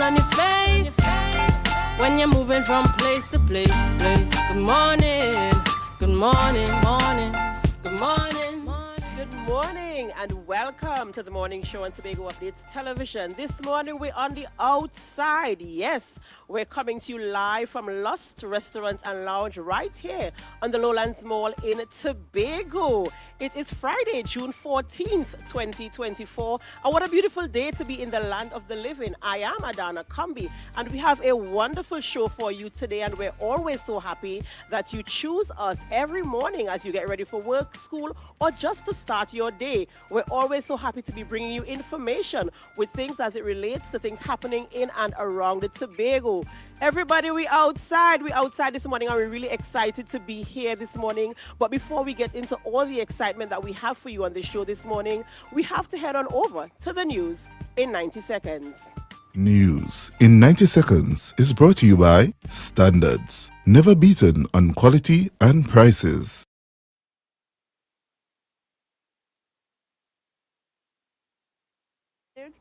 on your face when you're moving from place to place. Good morning, good morning, morning, good morning. Good morning and welcome to the morning show on Tobago Updates Television. This morning we're on the outside. Yes, we're coming to you live from Lust Restaurant and Lounge right here on the Lowlands Mall in Tobago. It is Friday, June 14th, 2024. And what a beautiful day to be in the land of the living. I am Adana Kambi and we have a wonderful show for you today, and we're always so happy that you choose us every morning as you get ready for work, school, or just to start your day. We're always so happy to be bringing you information with things as it relates to things happening in and around the Tobago. Everybody, we outside this morning, and we're really excited to be here this morning. But before we get into all the excitement that we have for you on the show this morning, we have to head on over to the news in 90 seconds. News in 90 seconds is brought to you by Standards, never beaten on quality and prices.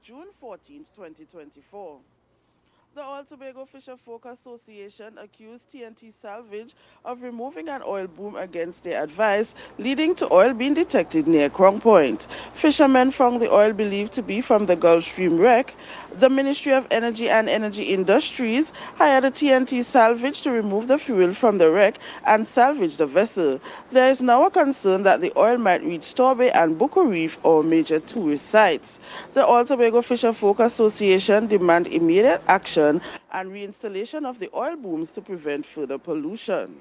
June 14th, 2024. The All Tobago Fisher Folk Association accused TNT Salvage of removing an oil boom against their advice, leading to oil being detected near Crown Point. Fishermen found the oil believed to be from the Gulf Stream wreck. The Ministry of Energy and Energy Industries hired a TNT Salvage to remove the fuel from the wreck and salvage the vessel. There is now a concern that the oil might reach Torbay and Bucco Reef, or major tourist sites. The All Tobago Fisher Folk Association demand immediate action and reinstallation of the oil booms to prevent further pollution.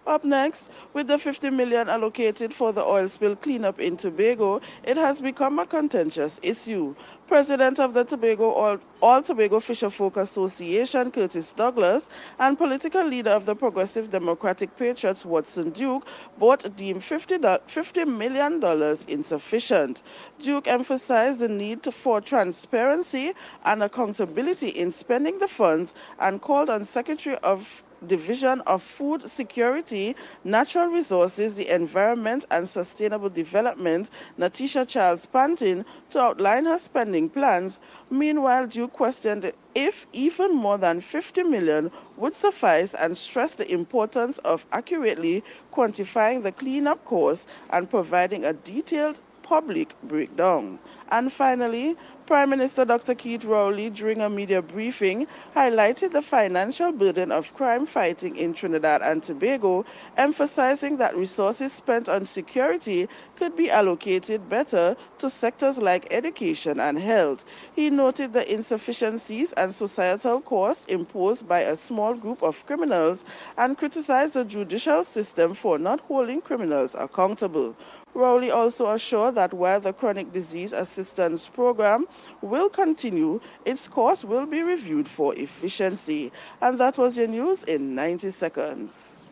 Up next, with the $50 million allocated for the oil spill cleanup in Tobago, it has become a contentious issue. President of the All Tobago Fisher Folk Association, Curtis Douglas, and political leader of the Progressive Democratic Patriots, Watson Duke, both deemed $50 million insufficient. Duke emphasized the need for transparency and accountability in spending the funds and called on Secretary of Division of Food Security, Natural Resources, the Environment and Sustainable Development, Natisha Charles Pantin, to outline her spending plans. Meanwhile, Duke questioned if even more than $50 million would suffice and stressed the importance of accurately quantifying the cleanup costs and providing a detailed public breakdown. And finally, Prime Minister Dr. Keith Rowley, during a media briefing, highlighted the financial burden of crime fighting in Trinidad and Tobago, emphasizing that resources spent on security could be allocated better to sectors like education and health. He noted the insufficiencies and societal costs imposed by a small group of criminals and criticized the judicial system for not holding criminals accountable. Rowley also assured that while the Chronic Disease Assistance Program will continue, its costs will be reviewed for efficiency. And that was your news in 90 seconds.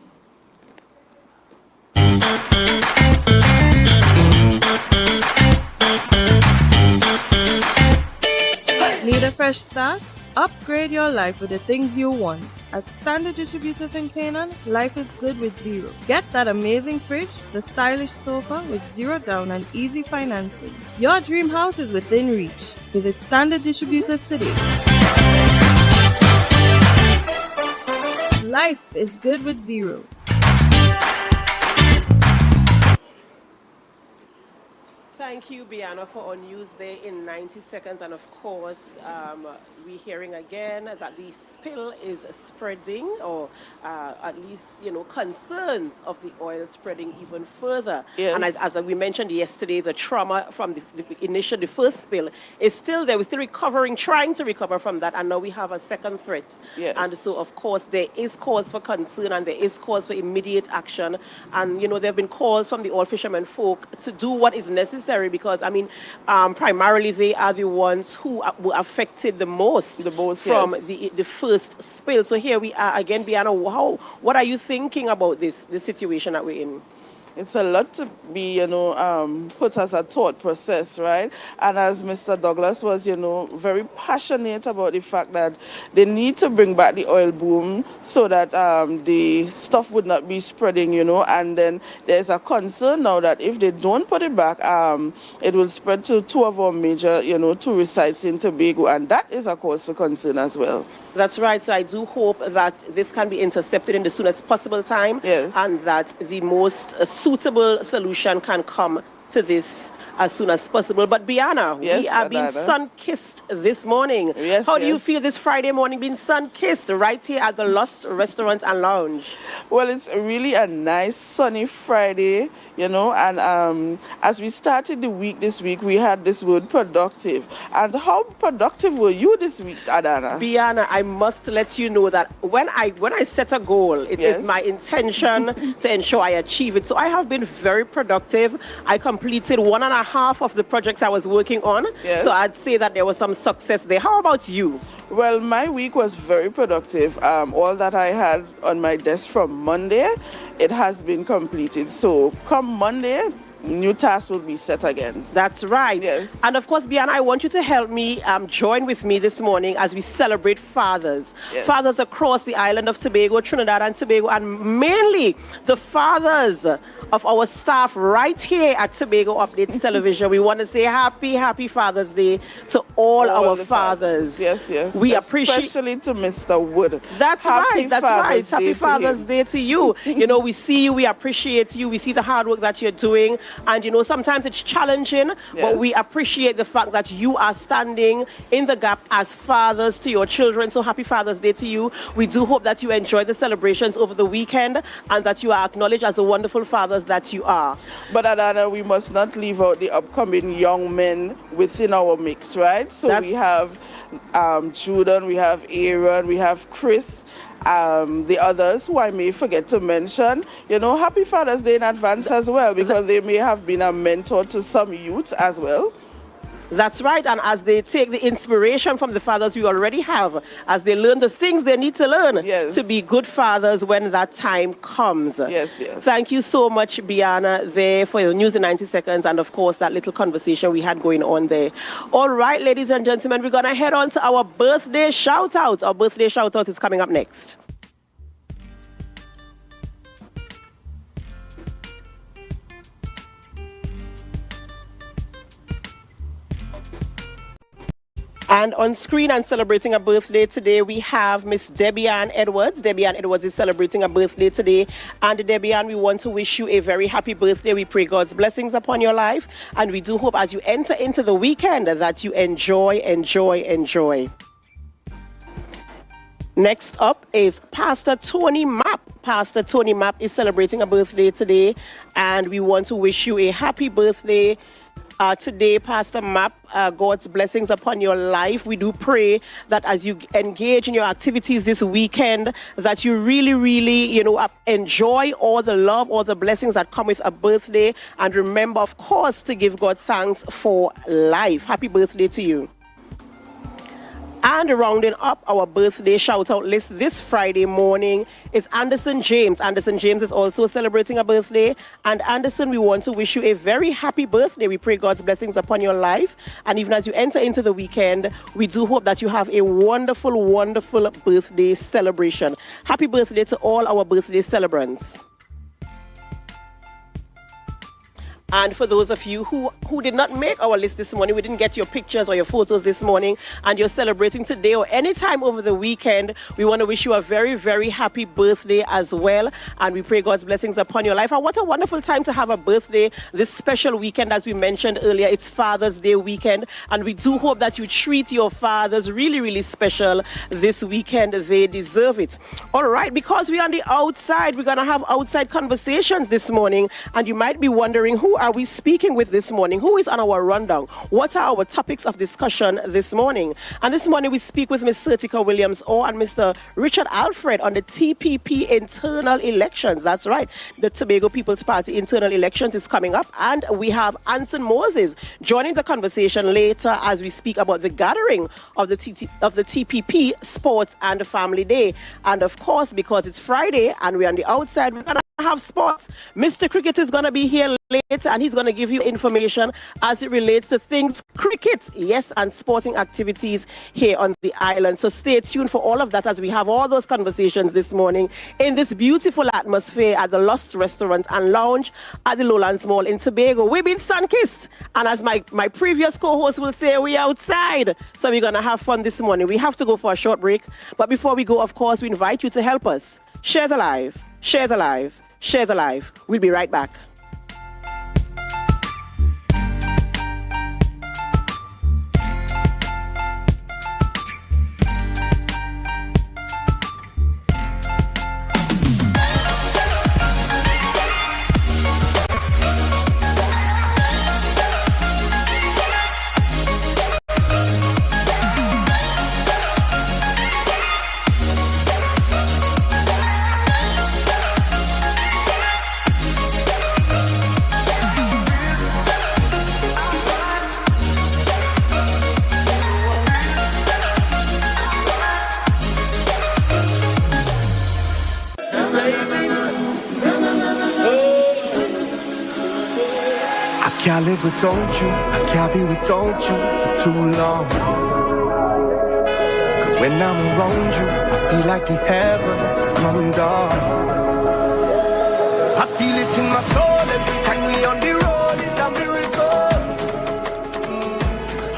Need a fresh start? Upgrade your life with the things you want. At Standard Distributors in Canaan, life is good with zero. Get that amazing fridge, the stylish sofa with zero down and easy financing. Your dream house is within reach. Visit Standard Distributors today. Life is good with zero. Thank you, Biana, for our news there in 90 seconds. And of course, we're hearing again that the spill is spreading, or at least, concerns of the oil spreading even further. Yes. And as we mentioned yesterday, the trauma from the first spill is still there. We're still trying to recover from that. And now we have a second threat. Yes. And so, of course, there is cause for concern and there is cause for immediate action. And, there have been calls from the oil fishermen folk to do what is necessary, because, primarily they are the ones who were affected the most from yes. the first spill. So here we are again, Biana. What are you thinking about this situation that we're in? It's a lot to be, put as a thought process, right? And as Mr. Douglas was, very passionate about the fact that they need to bring back the oil boom so that the stuff would not be spreading, and then there's a concern now that if they don't put it back, it will spread to two of our major, tourist sites in Tobago, and that is a cause for concern as well. That's right. So I do hope that this can be intercepted in the soonest possible time. Yes. And that the most suitable solution can come to this as soon as possible. But Biana, Yes, we are being Adana. sun-kissed this morning. Yes, How do you yes. feel this Friday morning being sun-kissed right here at the Lost Restaurant and Lounge? Well, it's really a nice sunny Friday, and as we started the week this week, we had this word productive. And how productive were you this week, Adana? Biana, I must let you know that when I set a goal, it Yes. is my intention to ensure I achieve it. So I have been very productive. I completed 1.5 of the projects I was working on. Yes. So I'd say that there was some success there. How about you? Well, my week was very productive. All that I had on my desk from Monday, it has been completed. So come Monday, new tasks will be set again. That's right. Yes. And of course, Biana, I want you to help me join with me this morning as we celebrate fathers. Yes. Fathers across the island of Tobago, Trinidad and Tobago, and mainly the fathers of our staff right here at Tobago Updates Television. We want to say happy Father's Day to all our the fathers. Yes, yes. We appreciate. Especially to Mr. Wood. That's right. Father's Day Happy to Father's him. Day to you. We see you, we appreciate you, we see the hard work that you're doing. And, sometimes it's challenging, but Yes. we appreciate the fact that you are standing in the gap as fathers to your children. So happy Father's Day to you. We do hope that you enjoy the celebrations over the weekend and that you are acknowledged as the wonderful fathers that you are. But Adana, we must not leave out the upcoming young men within our mix, right? So we have Jordan, we have Aaron, we have Chris, the others who I may forget to mention. Happy Father's Day in advance as well, because they may have been a mentor to some youth as well. That's right. And as they take the inspiration from the fathers we already have, as they learn the things they need to learn Yes. to be good fathers when that time comes. Yes. Thank you so much, Biana, there for the news in 90 seconds and, of course, that little conversation we had going on there. All right, ladies and gentlemen, we're going to head on to our birthday shout-out. Our birthday shout-out is coming up next. And on screen and celebrating a birthday today, we have Miss Debbie Ann Edwards. Debbie Ann Edwards is celebrating a birthday today. And Debbie Ann, we want to wish you a very happy birthday. We pray God's blessings upon your life. And we do hope as you enter into the weekend that you enjoy. Next up is Pastor Tony Mapp. Pastor Tony Mapp is celebrating a birthday today. And we want to wish you a happy birthday today, Pastor Mapp. God's blessings upon your life. We do pray that as you engage in your activities this weekend, that you really, enjoy all the love, all the blessings that come with a birthday. And remember, of course, to give God thanks for life. Happy birthday to you. And rounding up our birthday shout-out list this Friday morning is Anderson James. Anderson James is also celebrating a birthday. And Anderson, we want to wish you a very happy birthday. We pray God's blessings upon your life. And even as you enter into the weekend, we do hope that you have a wonderful birthday celebration. Happy birthday to all our birthday celebrants. And for those of you who did not make our list this morning, we didn't get your pictures or your photos this morning, and you're celebrating today or any time over the weekend, we want to wish you a very happy birthday as well. And we pray God's blessings upon your life. And what a wonderful time to have a birthday this special weekend. As we mentioned earlier, it's Father's Day weekend. And we do hope that you treat your fathers really special this weekend. They deserve it. All right, because we're on the outside, we're going to have outside conversations this morning. And you might be wondering, who are we speaking with this morning? Who is on our rundown? What are our topics of discussion this morning? And this morning we speak with Ms. Sertica Williams-Orr and Mr. Richard Alfred on the TPP internal elections. That's right. The Tobago People's Party internal elections is coming up. And we have Anson Moses joining the conversation later as we speak about the gathering of the TPP Sports and Family Day. And of course, because it's Friday and we're on the outside, we're going to have sports. Mr. Cricket is going to be here later, and he's going to give you information as it relates to things cricket, yes, and sporting activities here on the island. So stay tuned for all of that as we have all those conversations this morning in this beautiful atmosphere at the Lost Restaurant and Lounge at the Lowlands Mall in Tobago. We've been sun-kissed, and as my previous co-host will say, we're outside. So we're going to have fun this morning. We have to go for a short break, but before we go, of course, we invite you to help us. Share the live, share the live, share the live. We'll be right back. Can't live without you, I can't be without you for too long. Cause when I'm around you, I feel like the heavens is coming down. I feel it in my soul every time we on the road, it's a miracle.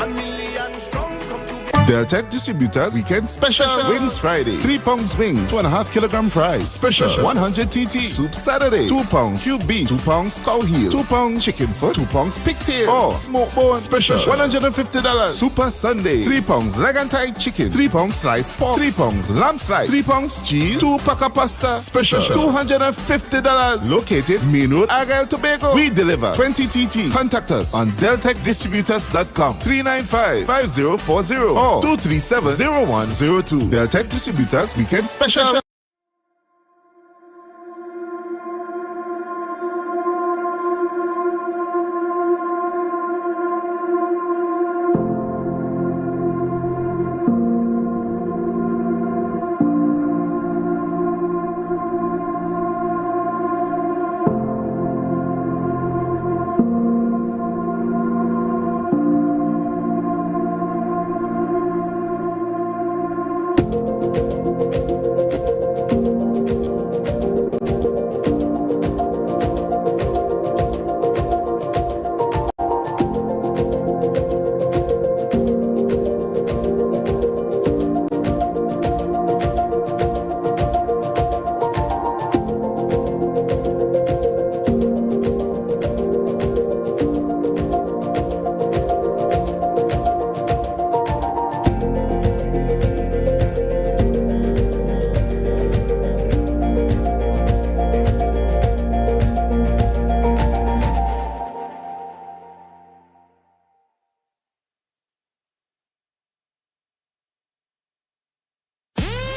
A million strong come together. Deltec Distributors Weekend Special. Wings Friday, 3 pounds wings, 2.5 kilogram fries. Special 100 TT. Soup Saturday, 2 pounds cube beef, 2 pounds cow heel, 2 pounds chicken foot, 2 pounds pigtail, or smoked bone. Special $150. Super Sunday, 3 pounds leg and thigh chicken, 3 pounds sliced pork, 3 pounds lamb slice, 3 pounds cheese, 2 pack of pasta. Special $250. Located Main Road, Argyle, Tobago. We deliver 20 TT. Contact us on deltecdistributors.com 395-5040 or 237-0102. Deltec Distributors Weekend Special.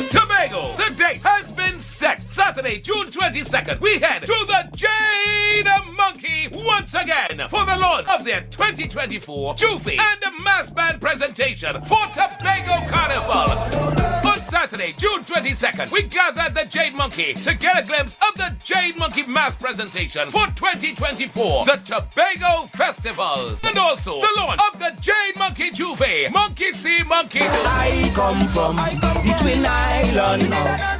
Tobago, the date has been set. Saturday, June 22nd, we head to the Jade Monkey once again for the launch of their 2024 Jufi and Mass Band presentation for Tobago Carnival. On Saturday, June 22nd, we gather at the Jade Monkey to get a glimpse of the Jade Monkey Mass presentation for 2024, the Tobago Festival, and also the launch of the Jade Monkey Jufi, Monkey See, Monkey Do. I come from the Twin Island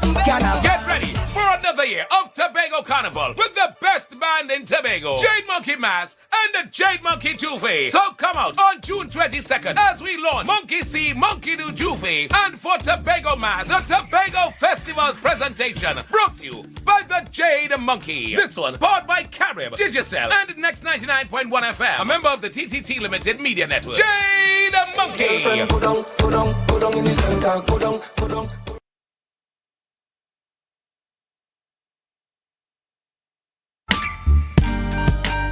of Canada. Get ready for another year of Tobago Carnival with the best band in Tobago, Jade Monkey Mass and the Jade Monkey Jufi. So come out on June 22nd as we launch Monkey See, Monkey Do Jufi, and for Tobago Mass, the Tobago Festival's presentation, brought to you by the Jade Monkey. This one powered by Carib, Digicel, and Next 99.1 FM, a member of the TTT Limited Media Network. Jade Monkey. Go down, go down, go down in the center, go down, go down.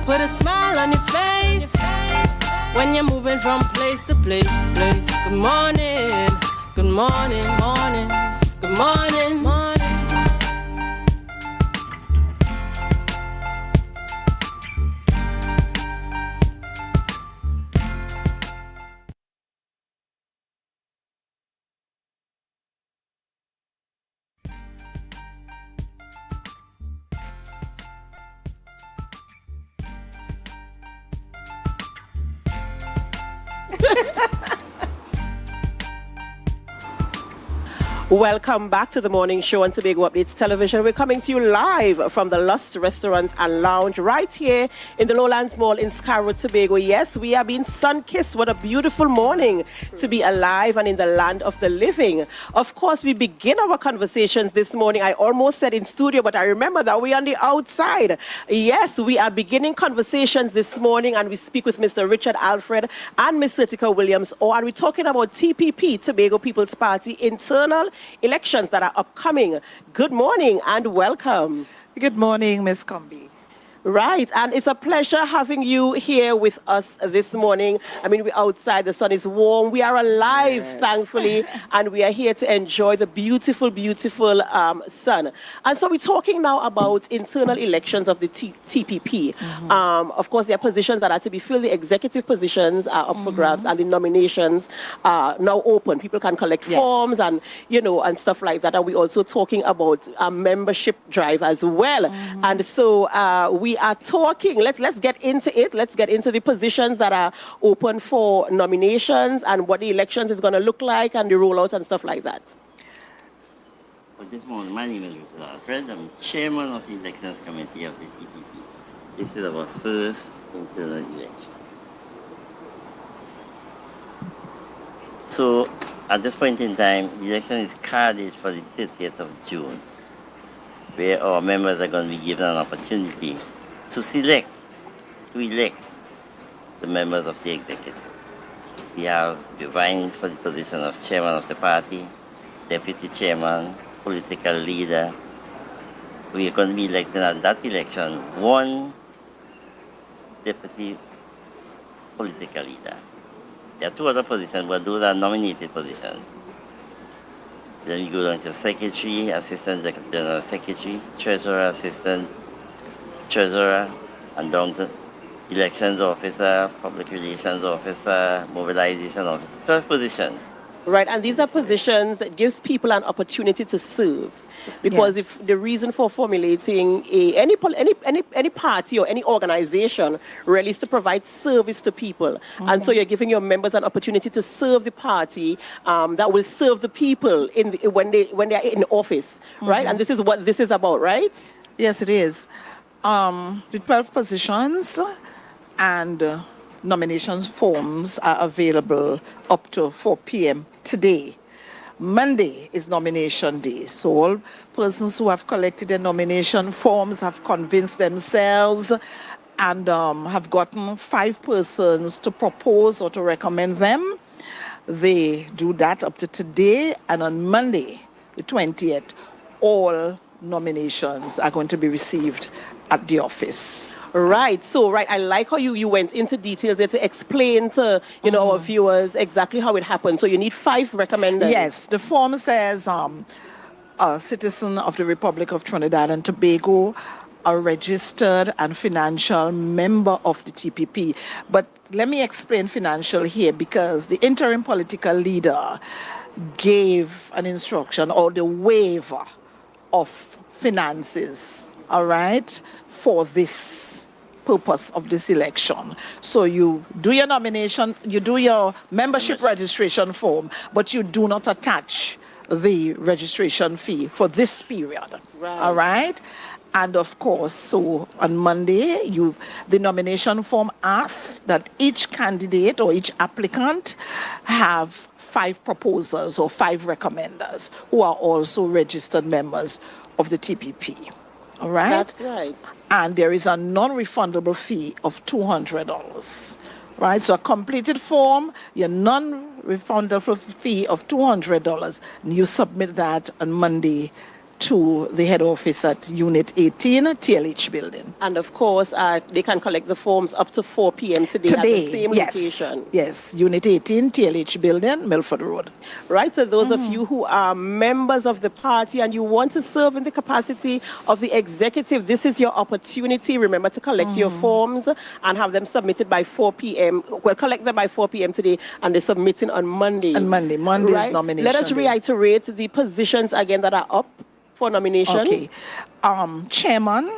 Put a smile on your face when you're moving from place to place. Good morning, good morning, morning, good morning, morning. Welcome back to the morning show on Tobago Updates Television. We're coming to you live from the Lust Restaurant and Lounge right here in the Lowlands Mall in Scarborough, Tobago. Yes, we are being sun-kissed. What a beautiful morning to be alive and in the land of the living. Of course, we begin our conversations this morning. I almost said in studio, but I remember that we're on the outside. Yes, we are beginning conversations this morning, and we speak with Mr. Richard Alfred and Ms. Litica Williams. And we're talking about TPP, Tobago People's Party, internal elections that are upcoming. Good morning and welcome. Good morning, Miss Combi. Right, and it's a pleasure having you here with us this morning. I mean, we're outside, the sun is warm, we are alive, thankfully, and we are here to enjoy the beautiful, beautiful sun. And so we're talking now about internal elections of the TPP. Of course, there are positions that are to be filled. The executive positions are up for grabs, and the nominations are now open. People can collect forms and, you know, and stuff like that. And we're also talking about a membership drive as well. And so we are talking, let's get into it. Let's get into the positions that are open for nominations and what the elections is going to look like and the rollout and stuff like that. Well, this morning, my name is Richard Alfred. I'm chairman of the elections committee of the TPP. This is our first internal election. So, at this point in time, the election is carded for the 30th of June, where our members are going to be given an opportunity to elect the members of the executive. We have vying for the position of chairman of the party, deputy chairman, political leader. We are going to be electing at that election one deputy political leader. There are two other positions, but those are nominated positions. Then we go down to secretary, assistant general secretary, treasurer, assistant treasurer, and down to elections officer, public relations officer, mobilization officer. 12 positions. Right, and these are positions that gives people an opportunity to serve. Because if the reason for formulating any party or any organization really is to provide service to people, and so you're giving your members an opportunity to serve the party that will serve the people when they are in office, right? And this is what this is about, right? Yes, it is. The 12 positions and nominations forms are available up to 4 p.m. today. Monday is nomination day, so all persons who have collected their nomination forms have convinced themselves and have gotten 5 persons to propose or to recommend them. They do that up to today, and on Monday, the 20th, all nominations are going to be received at the office. Right. So, right, I like how you went into details there to explain to, our viewers exactly how it happened. So you need 5 recommenders. Yes, the form says a citizen of the Republic of Trinidad and Tobago, a registered and financial member of the TPP. But let me explain financial here, because the interim political leader gave an instruction or the waiver of finances, all right, for this purpose of this election. So you do your nomination, you do your membership registration form, but you do not attach the registration fee for this period. Right. All right? And of course, so on Monday, the nomination form asks that each candidate or each applicant have 5 proposers or 5 recommenders who are also registered members of the TPP. All right? That's right. And there is a non-refundable fee of $200. Right? So a completed form, your non-refundable fee of $200, and you submit that on Monday to the head office at Unit 18, TLH building. And of course, they can collect the forms up to 4 p.m. today at the same location. Yes, Unit 18, TLH building, Milford Road. Right, so those of you who are members of the party and you want to serve in the capacity of the executive, this is your opportunity. Remember to collect your forms and have them submitted by 4 p.m. Well, collect them by 4 p.m. today, and they're submitting on Monday. On Monday. Monday's nomination. Let us reiterate the positions again that are up for nomination. Okay. Chairman,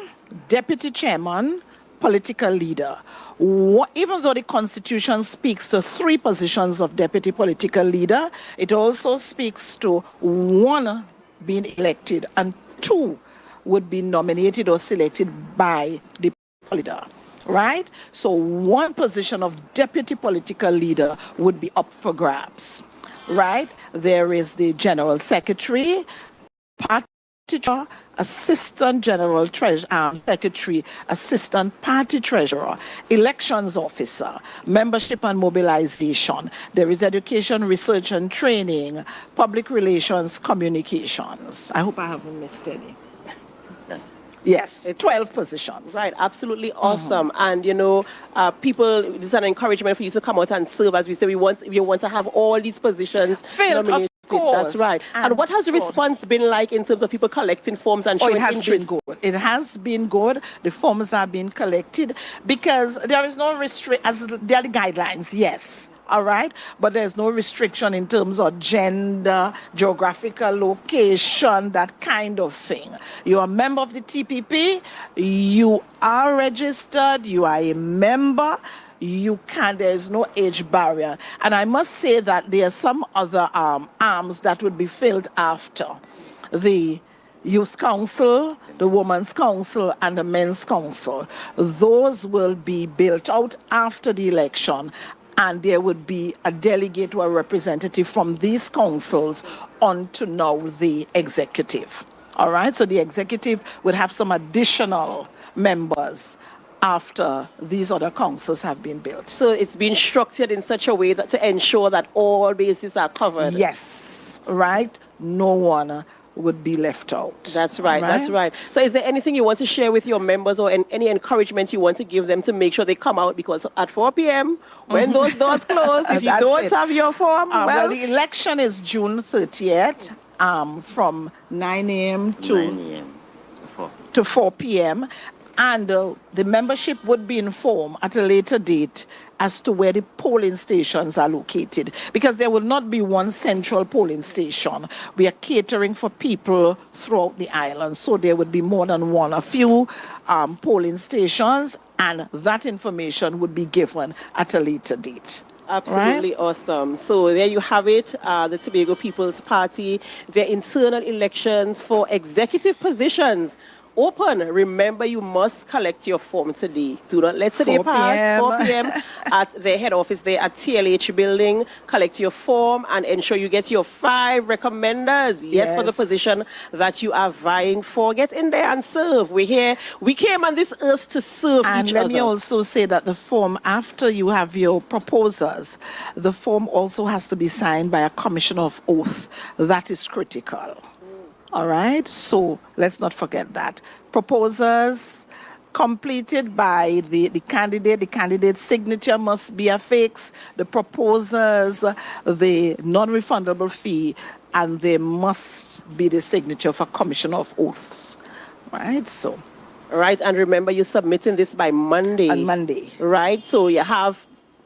deputy chairman, political leader. Even though the Constitution speaks to 3 positions of deputy political leader, it also speaks to 1 being elected and 2 would be nominated or selected by the leader, right? So 1 position of deputy political leader would be up for grabs, right? There is the general secretary, party treasurer, assistant general secretary, assistant party treasurer, elections officer, membership and mobilization. There is education, research and training, public relations, communications. I hope I haven't missed any. Yes, it's 12 positions. Right, absolutely awesome. And, you know, people, this is an encouragement for you to come out and serve. As we say, we want to have all these positions filled, of course. That's right. And what has the response been like in terms of people collecting forms and showing interest? It has been good. It has been good. The forms are being collected because there is no as there are the guidelines, yes. All right, but there's no restriction in terms of gender, geographical location, that kind of thing. You're a member of the TPP, you are registered, you are a member, there's no age barrier. And I must say that there are some other arms that would be filled after. The Youth Council, the Women's Council, and the Men's Council. Those will be built out after the election. And there would be a delegate or a representative from these councils on to now the executive. All right, so the executive would have some additional members after these other councils have been built. So it's been structured in such a way that to ensure that all bases are covered. Yes, right. No one would be left out. That's right, that's right. So is there anything you want to share with your members or any encouragement you want to give them to make sure they come out? Because at 4 p.m., when those doors close, if you don't have your form, well, the election is June 30th from 9 a.m. to 4 p.m. And the membership would be informed at a later date as to where the polling stations are located, because there will not be one central polling station. We are catering for people throughout the island, so there would be more than one, a few polling stations, and that information would be given at a later date. Absolutely awesome. So there you have it, the Tobago People's Party, their internal elections for executive positions. Open. Remember, you must collect your form today. Do not let today pass. 4 p.m. at their head office there at TLH building. Collect your form and ensure you get your 5 recommenders. Yes, for the position that you are vying for. Get in there and serve. We're here. We came on this earth to serve each other. And let me also say that the form, after you have your proposers, the form also has to be signed by a commissioner of oath. That is critical. All right, so let's not forget that. Proposals completed by the candidate. The candidate's signature must be affixed. The proposers, the non-refundable fee, and they must be the signature for Commissioner of Oaths. Right, so. Right, and remember you're submitting this by Monday. On Monday. Right, so you have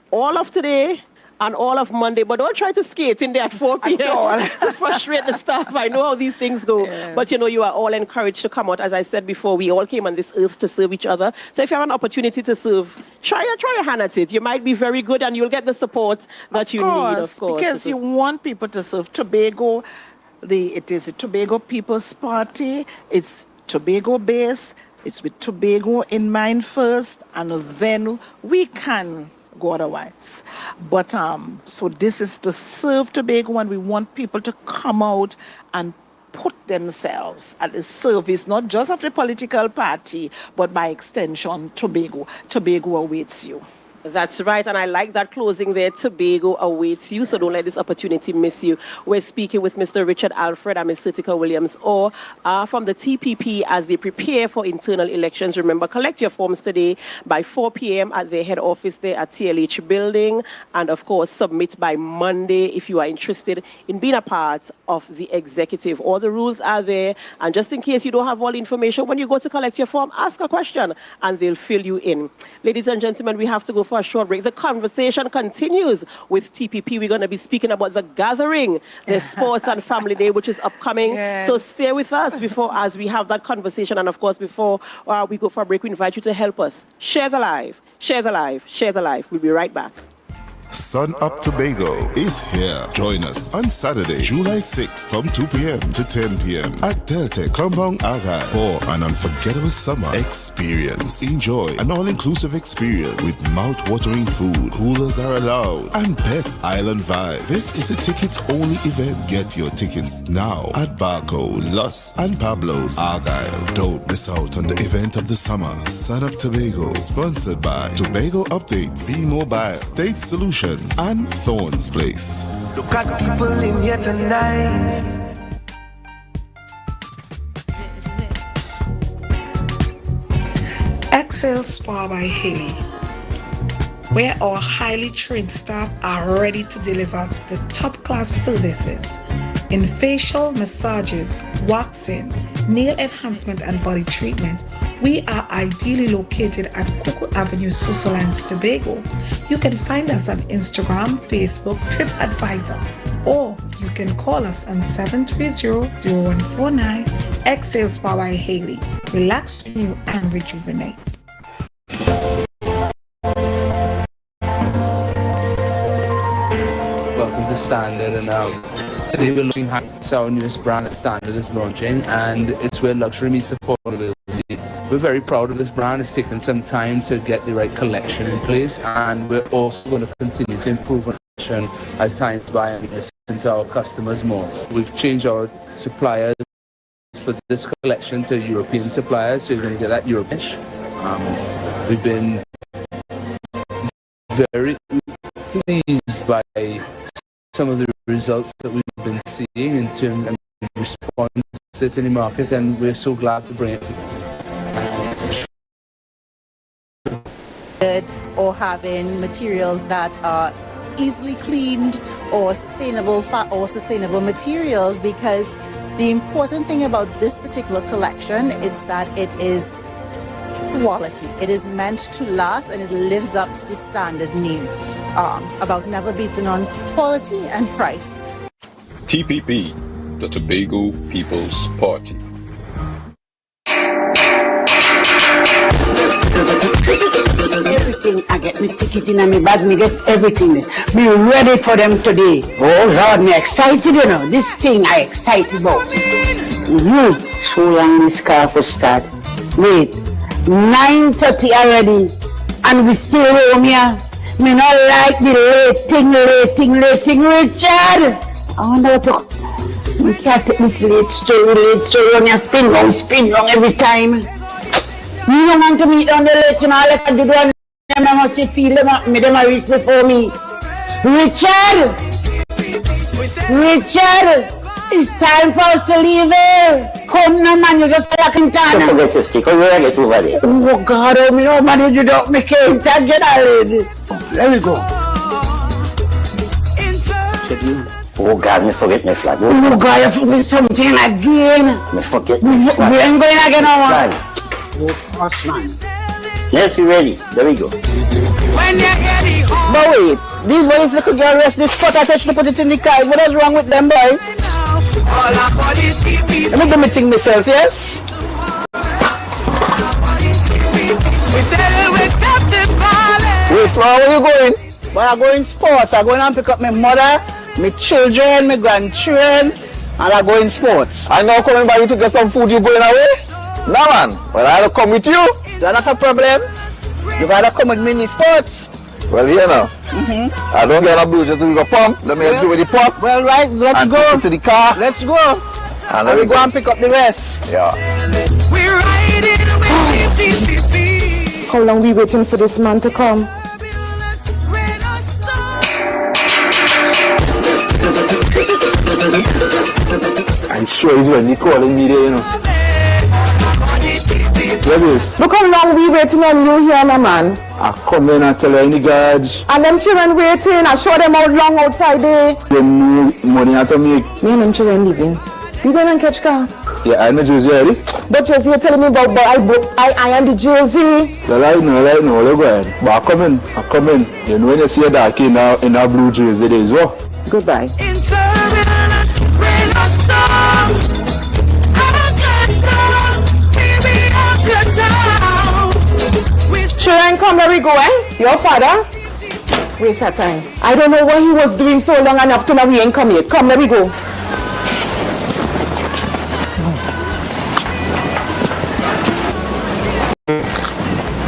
all of today and all of Monday, but don't try to skate in there at 4 p.m. to frustrate the staff. I know how these things go. Yes. But, you know, you are all encouraged to come out. As I said before, we all came on this earth to serve each other. So if you have an opportunity to serve, try your hand at it. You might be very good and you'll get the support that you need, of course. Because you want people to serve. Tobago, it is the Tobago People's Party. It's Tobago-based. It's with Tobago in mind first, and then we can go otherwise. But so this is to serve Tobago, and we want people to come out and put themselves at the service, not just of the political party, but by extension, Tobago. Tobago awaits you. That's right, and I like that closing there. Tobago awaits you, so don't let this opportunity miss you. We're speaking with Mr. Richard Alfred and Ms. Sitika Williams, or from the TPP as they prepare for internal elections. Remember, collect your forms today by 4 p.m. at their head office there at TLH building, and of course, submit by Monday if you are interested in being a part of the executive. All the rules are there, and just in case you don't have all the information, when you go to collect your form, ask a question, and they'll fill you in. Ladies and gentlemen, we have to go for for a short break. The conversation continues with TPP. We're going to be speaking about the gathering, the Sports and Family Day, which is upcoming. Yes. So stay with us as we have that conversation. And of course, before we go for a break, we invite you to help us. Share the live, share the live, share the live. We'll be right back. Sun Up Tobago is here. Join us on Saturday, July 6th from 2 p.m. to 10 p.m. at Deltec Compound Argyle for an unforgettable summer experience. Enjoy an all-inclusive experience with mouth-watering food, coolers are allowed, and best island vibe. This is a tickets-only event. Get your tickets now at Barcode, Lust, and Pablo's Argyle. Don't miss out on the event of the summer. Sun Up Tobago, sponsored by Tobago Updates, B-Mobile, State Solutions, and Thorns Place. Look at people in here tonight. Excel Spa by Haley, where our highly trained staff are ready to deliver the top-class services in facial massages, waxing, nail enhancement, and body treatment. We are ideally located at Coco Avenue, Switzerland, Tobago. You can find us on Instagram, Facebook, TripAdvisor, or you can call us on 730-0149. Exhale Spa by Haley. Relax, renew, and rejuvenate. Welcome to Standard, and today we're launching Highness, our newest brand that Standard is launching, and it's where luxury meets affordability. We're very proud of this brand. It's taken some time to get the right collection in place, and we're also going to continue to improve on collection as time goes by and listen to our customers more. We've changed our suppliers for this collection to European suppliers, so you're going to get that European. We've been very pleased by some of the results that we've been seeing in terms of response to the market, and we're so glad to bring it to or having materials that are easily cleaned or sustainable materials, because the important thing about this particular collection is that it is quality. It is meant to last, and it lives up to the standard name about never beating on quality and price. TPP, the Tobago People's Party. Everything, I get my ticket in and my bag, me get everything. Me ready for them today. Oh Lord, me excited, you know. This thing I excited about. So long this car for start. Wait, 9:30 already, and we still home here. Me not like the late thing, Richard. I wonder what to... We can't take this late story on your spin wrong every time. You don't want to meet on the late, you know, like I do one. I must feel them up, them reach before me. Richard! It's time for us to leave here. Come now, man, you just like in town. Don't forget to stick. Come here and get over there. Oh God, oh me, no man, you don't make it. Can't get out of it. There we go. Oh God, me forget my flag. Oh God, you forget something again. Me forget my flag. We ain't going again now. Flag. Oh gosh, man. Yes, you ready? There we go. But wait, these boys little girl rest this spot, I touch to put it in the car. What is wrong with them, boy? Let me do my thing myself, yes? Wait, where are you going? Well, I'm going sports. I'm going to pick up my mother, my children, my grandchildren, and I'm going sports. I know coming by you to get some food, you going away? No man, well I have to come with you. That's not a problem. You gotta come with me in the sports. Well here now. I don't get a blue just to go pump. Let me help you with the pump. Well right, let's go. Take it to the car. Let's go. And we go and pick up the rest. Yeah. We're riding with TPP. How long we waiting for this man to come? I'm sure he's already calling me there, you know. Look how long we waiting on you here, my man. I come in and tell any guards. And them children waiting, I show them how long outside there. You need money to make. Me and them children living. You going to catch car? Yeah, I know Jersey already. But Jersey, you're telling me about I am the Jersey. Well, I know, look ahead. But I come in. You know when you see a darkie in a blue jersey, there is what? Goodbye. In turbulence, rain or storm, Sure, and come where we go, eh? Your father? Waste that time. I don't know what he was doing so long and up to now we ain't come yet. Come, let me go.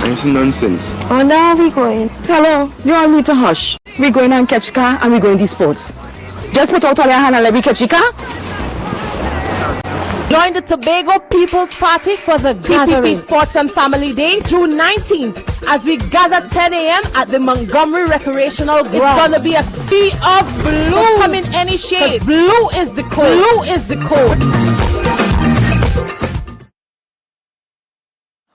It's nonsense. Oh, now we going. Hello, you all need to hush. We going and catch car and we going to sports. Just put out all your hand and let me catch the car. Join the Tobago People's Party for the TPP Sports and Family Day, June 19th, as we gather 10 a.m. at the Montgomery Recreational Ground. It's gonna be a sea of blue. So come in any shade. Blue is the code. Blue is the code.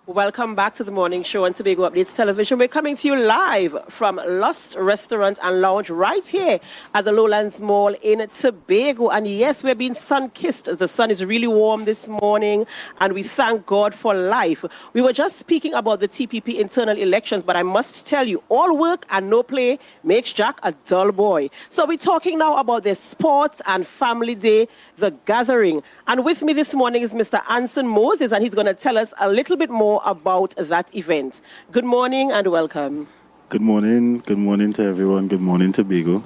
Welcome back to the morning show on Tobago Updates Television. We're coming to you live from Lost Restaurant and Lounge right here at the Lowlands Mall in Tobago. And yes, we're being sun-kissed. The sun is really warm this morning, and we thank God for life. We were just speaking about the TPP internal elections, but I must tell you, all work and no play makes Jack a dull boy. So we're talking now about the Sports and Family Day, the gathering. And with me this morning is Mr. Anson Moses, and he's going to tell us a little bit more about that event. Good morning and welcome. Good morning to everyone. Good morning, Tobago.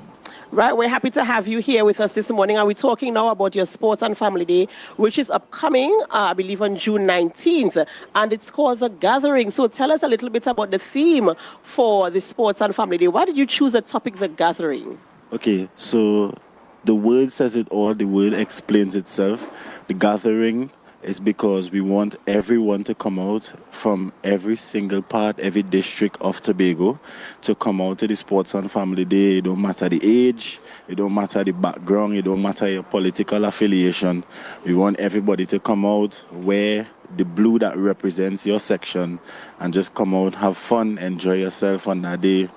Right, we're happy to have you here with us this morning, and we're talking now about your Sports and Family Day, which is upcoming, I believe, on June 19th, and it's called The Gathering. So tell us a little bit about the theme for the Sports and Family Day. Why did you choose the topic, The Gathering? Okay, so the word says it all. The word explains itself. The Gathering is because we want everyone to come out from every single part, every district of Tobago to come out to the Sports and Family Day. It don't matter the age, it don't matter the background, it don't matter your political affiliation. We want everybody to come out, wear the blue that represents your section, and just come out, have fun, enjoy yourself on that day,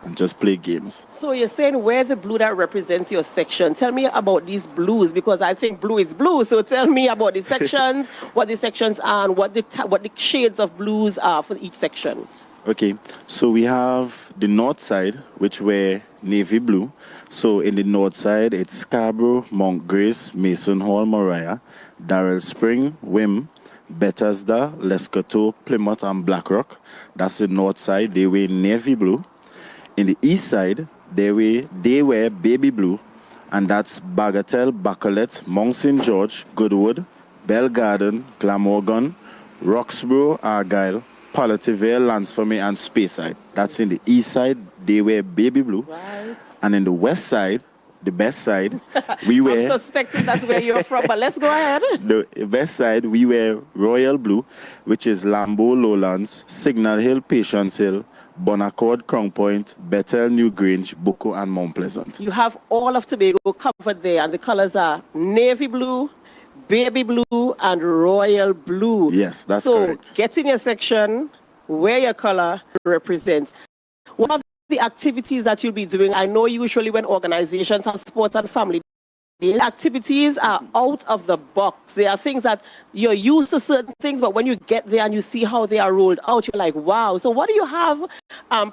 and just play games. So you're saying wear the blue that represents your section. Tell me about these blues, because I think blue is blue. So tell me about the sections, what the sections are, and what the shades of blues are for each section. Okay, so we have the north side, which wear navy blue. So in the north side, it's Scarborough, Mount Grace, Mason Hall, Moriah, Darrell Spring, Wim, Bethesda, Lescoto, Plymouth, and Blackrock. That's the north side. They wear navy blue. In the east side, they wear baby blue, and that's Bagatelle, Bacolet, Mount St. George, Goodwood, Bell Garden, Glamorgan, Roxborough, Argyle, Palateville, Lansford, and Speyside. That's in the east side. They wear baby blue. Right. And in the west side, the best side, we wear... I'm suspecting that's where you're from, but let's go ahead. The best side, we wear royal blue, which is Lambeau Lowlands, Signal Hill, Patience Hill, Bonaccord, Crown Point, Bethel, New Grange, Bucco, and Mount Pleasant. You have all of Tobago covered there, and the colors are navy blue, baby blue, and royal blue. Yes, that's correct. So get in your section where your color represents. What are the activities that you'll be doing? I know usually when organizations have Sports and Family, the activities are out of the box. There are things that you're used to certain things, but when you get there and you see how they are rolled out, you're like, wow. So what do you have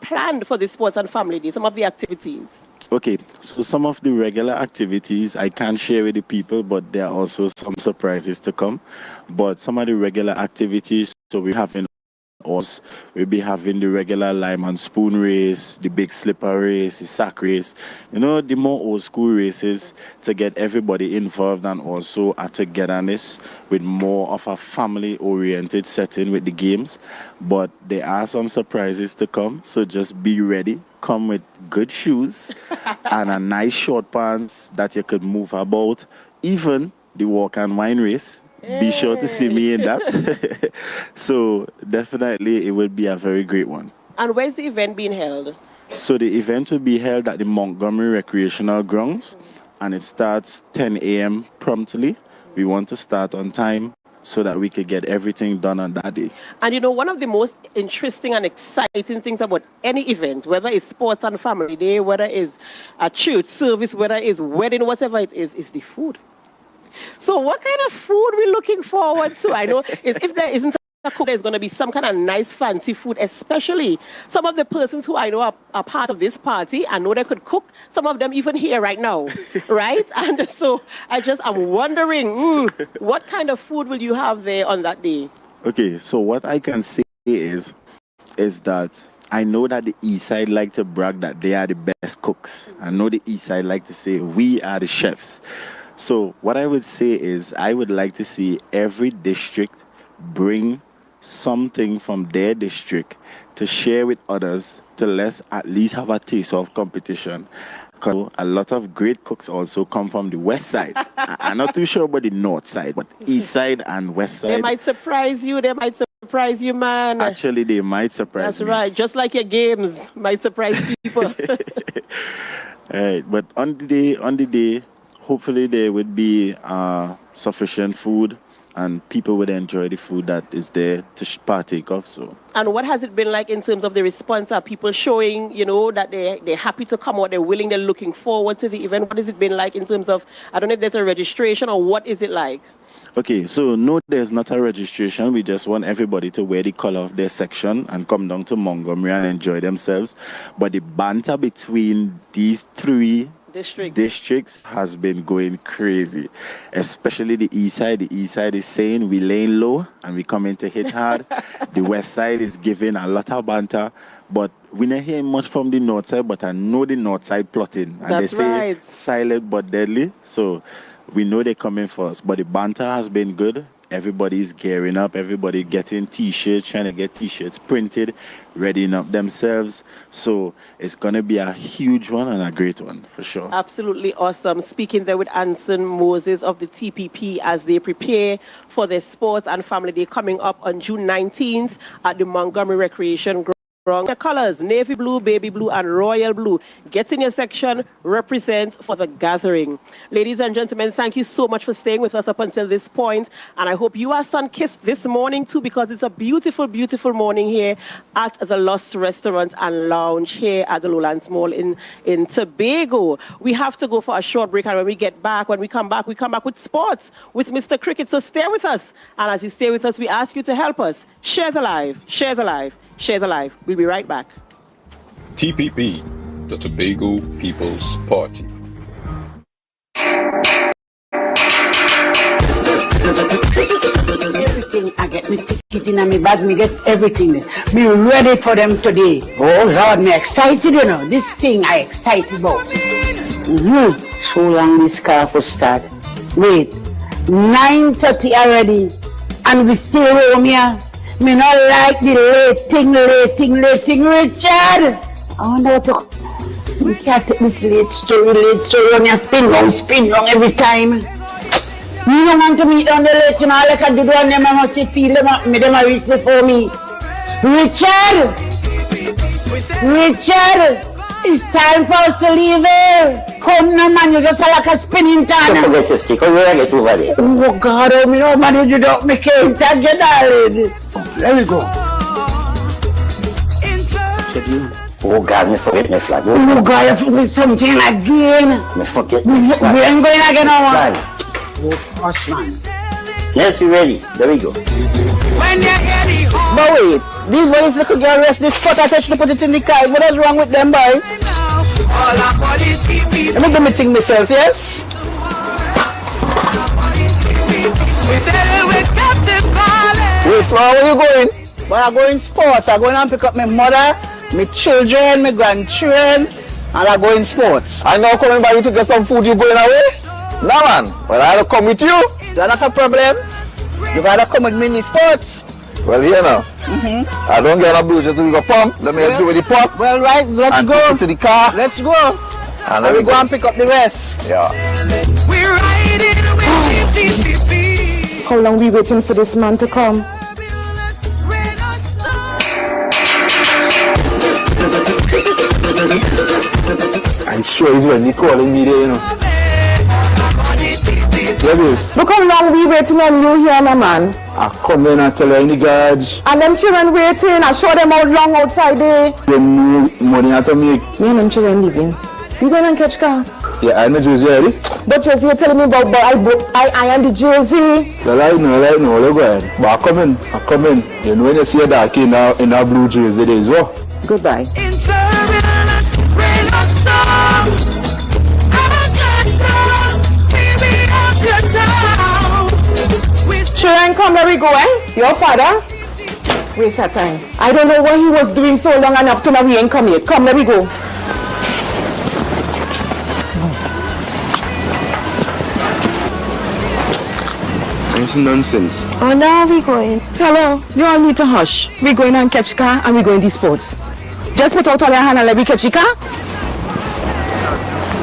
planned for the Sports and Family Day, some of the activities? Okay, so some of the regular activities I can't share with the people, but there are also some surprises to come. But some of the regular activities, so we're having us, we'll be having the regular lime and spoon race, the big slipper race, the sack race, you know, the more old school races to get everybody involved, and also a togetherness with more of a family oriented setting with the games. But there are some surprises to come, so just be ready. Come with good shoes and a nice short pants that you could move about. Even the walk and wine race, be sure to see me in that. So definitely it will be a very great one. And where's the event being held? So the event will be held at the Montgomery Recreational Grounds, and it starts 10 a.m. promptly. We want to start on time so that we could get everything done on that day. And you know, one of the most interesting and exciting things about any event, whether it's Sports and Family Day, whether it's a church service, whether it's wedding, whatever it is the food. So what kind of food we looking forward to? I know if there isn't a cook, there's going to be some kind of nice fancy food, especially some of the persons who I know are part of this party. I know they could cook, some of them even here right now, right? And so I'm wondering, what kind of food will you have there on that day? Okay, so what I can say is that I know that the East Side like to brag that they are the best cooks. I know the East Side like to say we are the chefs. So what I would say is I would like to see every district bring something from their district to share with others, to let's at least have a taste of competition. Because a lot of great cooks also come from the West Side. I'm not too sure about the North Side, but East Side and West Side. They might surprise you. They might surprise you, man. Actually, they might surprise That's me. right. Just like your games might surprise people. All right, but on the day, hopefully there would be sufficient food and people would enjoy the food that is there to partake of. So. And what has it been like in terms of the response? Are people showing, that they're happy to come out, they're willing, they're looking forward to the event? What has it been like in terms of, I don't know if there's a registration or what is it like? Okay, so no, there's not a registration. We just want everybody to wear the color of their section and come down to Montgomery and enjoy themselves. But the banter between these three districts has been going crazy, especially the East Side. The East Side is saying we laying low and we coming to hit hard. The West Side is giving a lot of banter, but we're not hearing much from the North Side, but I know the North Side plotting. And That's they say right. Silent but deadly. So we know they're coming for us, but the banter has been good. Everybody's gearing up. Everybody getting T-shirts, trying to get T-shirts printed, readying up themselves. So it's going to be a huge one and a great one, for sure. Absolutely awesome. Speaking there with Anson Moses of the TPP as they prepare for their sports and family day coming up on June 19th at the Montgomery Recreation Ground. The colors, navy blue, baby blue, and royal blue. Get in your section, represent for the gathering. Ladies and gentlemen, thank you so much for staying with us up until this point. And I hope you are sun-kissed this morning too, because it's a beautiful, beautiful morning here at the Lost Restaurant and Lounge here at the Lowlands Mall in Tobago. We have to go for a short break, and when we come back with sports with Mr. Cricket. So stay with us. And as you stay with us, we ask you to help us. Share the live, share the live, share the live. We'll be right back. TPP, the Tobago People's Party. Everything I get, me ticket in my bag, me get everything. Me ready for them today. Oh Lord, me excited, This thing I excited about. So long this car for start. Wait, 9:30 already, and we still home here. Me not like the late thing, Richard. I wonder what to... You can't take this late story on your finger, spin wrong every time. You don't want to meet on the late, all I can do on them, I must feel them up, them a reach before me. Richard! It's time for us to leave here. Come now, man, you just like a spinning time. Don't forget your stick, how will I get over there? Oh God, oh me no man, you don't make it, touch your darling. Let me go. Oh God, me forget my flag. Oh God, I forget something again. Me forget my flag. We ain't going again now, man. Oh gosh, man. Yes, we ready. There we go. But wait, these boys little girl rest this spot, I touch to put it in the car. What is wrong with them, boy? Let me do my thing myself, yes? Wait, where are you going? Well, I'm going sports. I'm going to pick up my mother, my children, my grandchildren, and I'm going sports. I know coming by you to get some food, you going away? No, man. Well, I'll come with you. That's not a problem. You gotta come with me in the sports. Well, here now. I don't get a blue just to go pump. Let me help you with the pump. Well, right, let's and go. Take it to the car. Let's go. And we go and pick up the rest. Yeah. We're riding with TPP. How long we waiting for this man to come? I'm sure he's already calling me there, Look how long we waiting on you here, my man. I come in and tell you in the garage. And them children waiting, I show them how long outside there. Them money to make. Me and them children leaving. You going and catch car? Yeah, I know jersey already. But jersey, you're telling me about, but I am the jersey. Well, I know, look ahead. But I come in. You know when you see a darkie now in a blue jersey, there is what? Goodbye. Children, come, where we go, eh? Your father? Waste of time. I don't know what he was doing so long and up to now he ain't come here. Come, let me go. It's nonsense. Oh, now we going. Hello, you all need to hush. We going and catch car and we going to sports. Just put out all your hand and let me catch the car.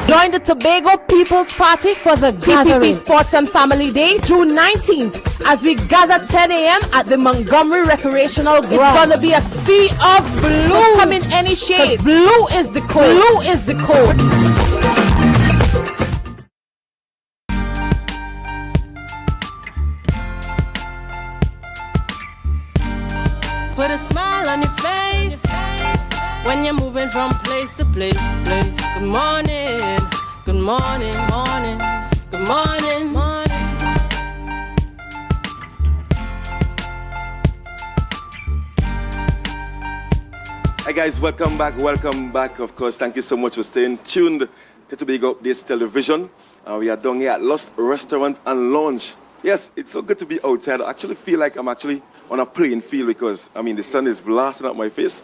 Join the Tobago People's Party for the TPP Sports and Family Day, June 19th, as we gather 10 a.m. at the Montgomery Recreational Ground. It's gonna be a sea of blue. So come in any shade. Blue is the code. Blue is the code. Put a smile on your face when you're moving from place to place. Good morning, good morning, morning, good morning, morning. Hi guys, welcome back. Of course, thank you so much for staying tuned to Tobago Updates Television. We are down here at Lost Restaurant and Lounge. Yes, it's so good to be outside. I actually feel like I'm actually on a playing field because, I mean, the sun is blasting up my face.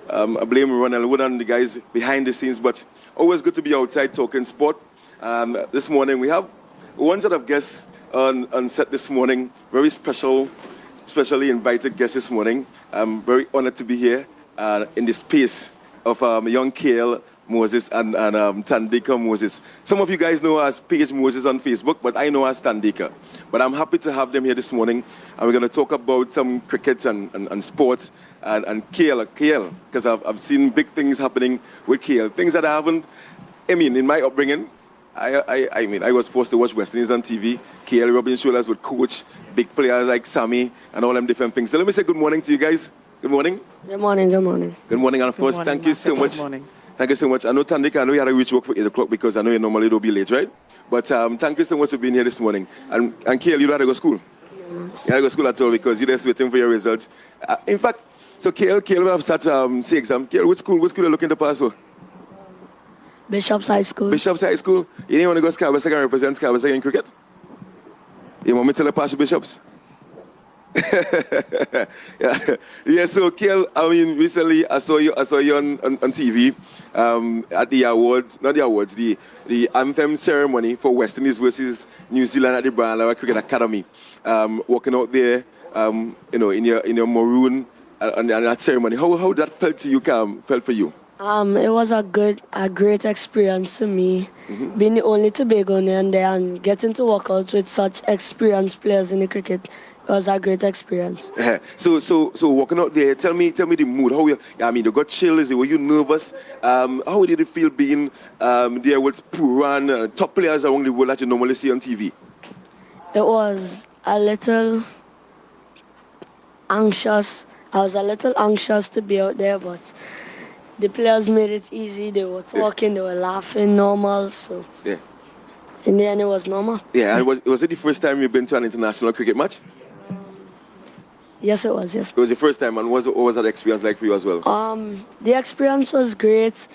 I blame Ronald Wood and the guys behind the scenes, but always good to be outside talking sport. This morning we have one set of guests on set this morning. Very specially invited guests this morning. I'm very honored to be here in the space of young KL Moses and Tandika Moses. Some of you guys know her as Paige Moses on Facebook, but I know her as Tandika. But I'm happy to have them here this morning, and we're going to talk about some cricket and sports and KL, because I've seen big things happening with KL, things that I haven't, I mean, in my upbringing, I was forced to watch West Indies on TV. KL rubbing shoulders with coach, big players like Sammy, and all them different things. So let me say good morning to you guys. Good morning. Good morning, good morning. Good morning, and of course, thank you so much. Good morning. Thank you so much. I know, Tandika, I know you had to reach work for 8 o'clock because I know you normally don't be late, right? But thank you so much for being here this morning. And KL, you don't have to go to school? You don't have to go to school at all because you're just waiting for your results. In fact, so KL will have started say exam. KL, which school are you looking to pass? Bishop's High School. Bishop's High School? You didn't want to go to Scarborough and represent Scarborough in cricket? You want me to tell you pass Bishop's? Yeah, so KL, I mean, recently I saw you on TV at the awards, not the awards, the anthem ceremony for West Indies versus New Zealand at the Brian Lara Cricket Academy. Walking out there, you know, in your maroon and that ceremony. How that felt to you, felt for you? It was a great experience to me, being the only Tobagonian there and getting to work out with such experienced players in the cricket. It was a great experience. So walking out there, tell me the mood. How you got chills? Were you nervous? How did it feel being there with Puran, top players around the world that you normally see on TV? It was a little anxious. I was a little anxious to be out there, but the players made it easy. They were talking, they were laughing, normal. So in the end, it was normal. Yeah, and was it the first time you've been to an international cricket match? Yes, it was, yes. It was the first time, and what was that experience like for you as well? The experience was great.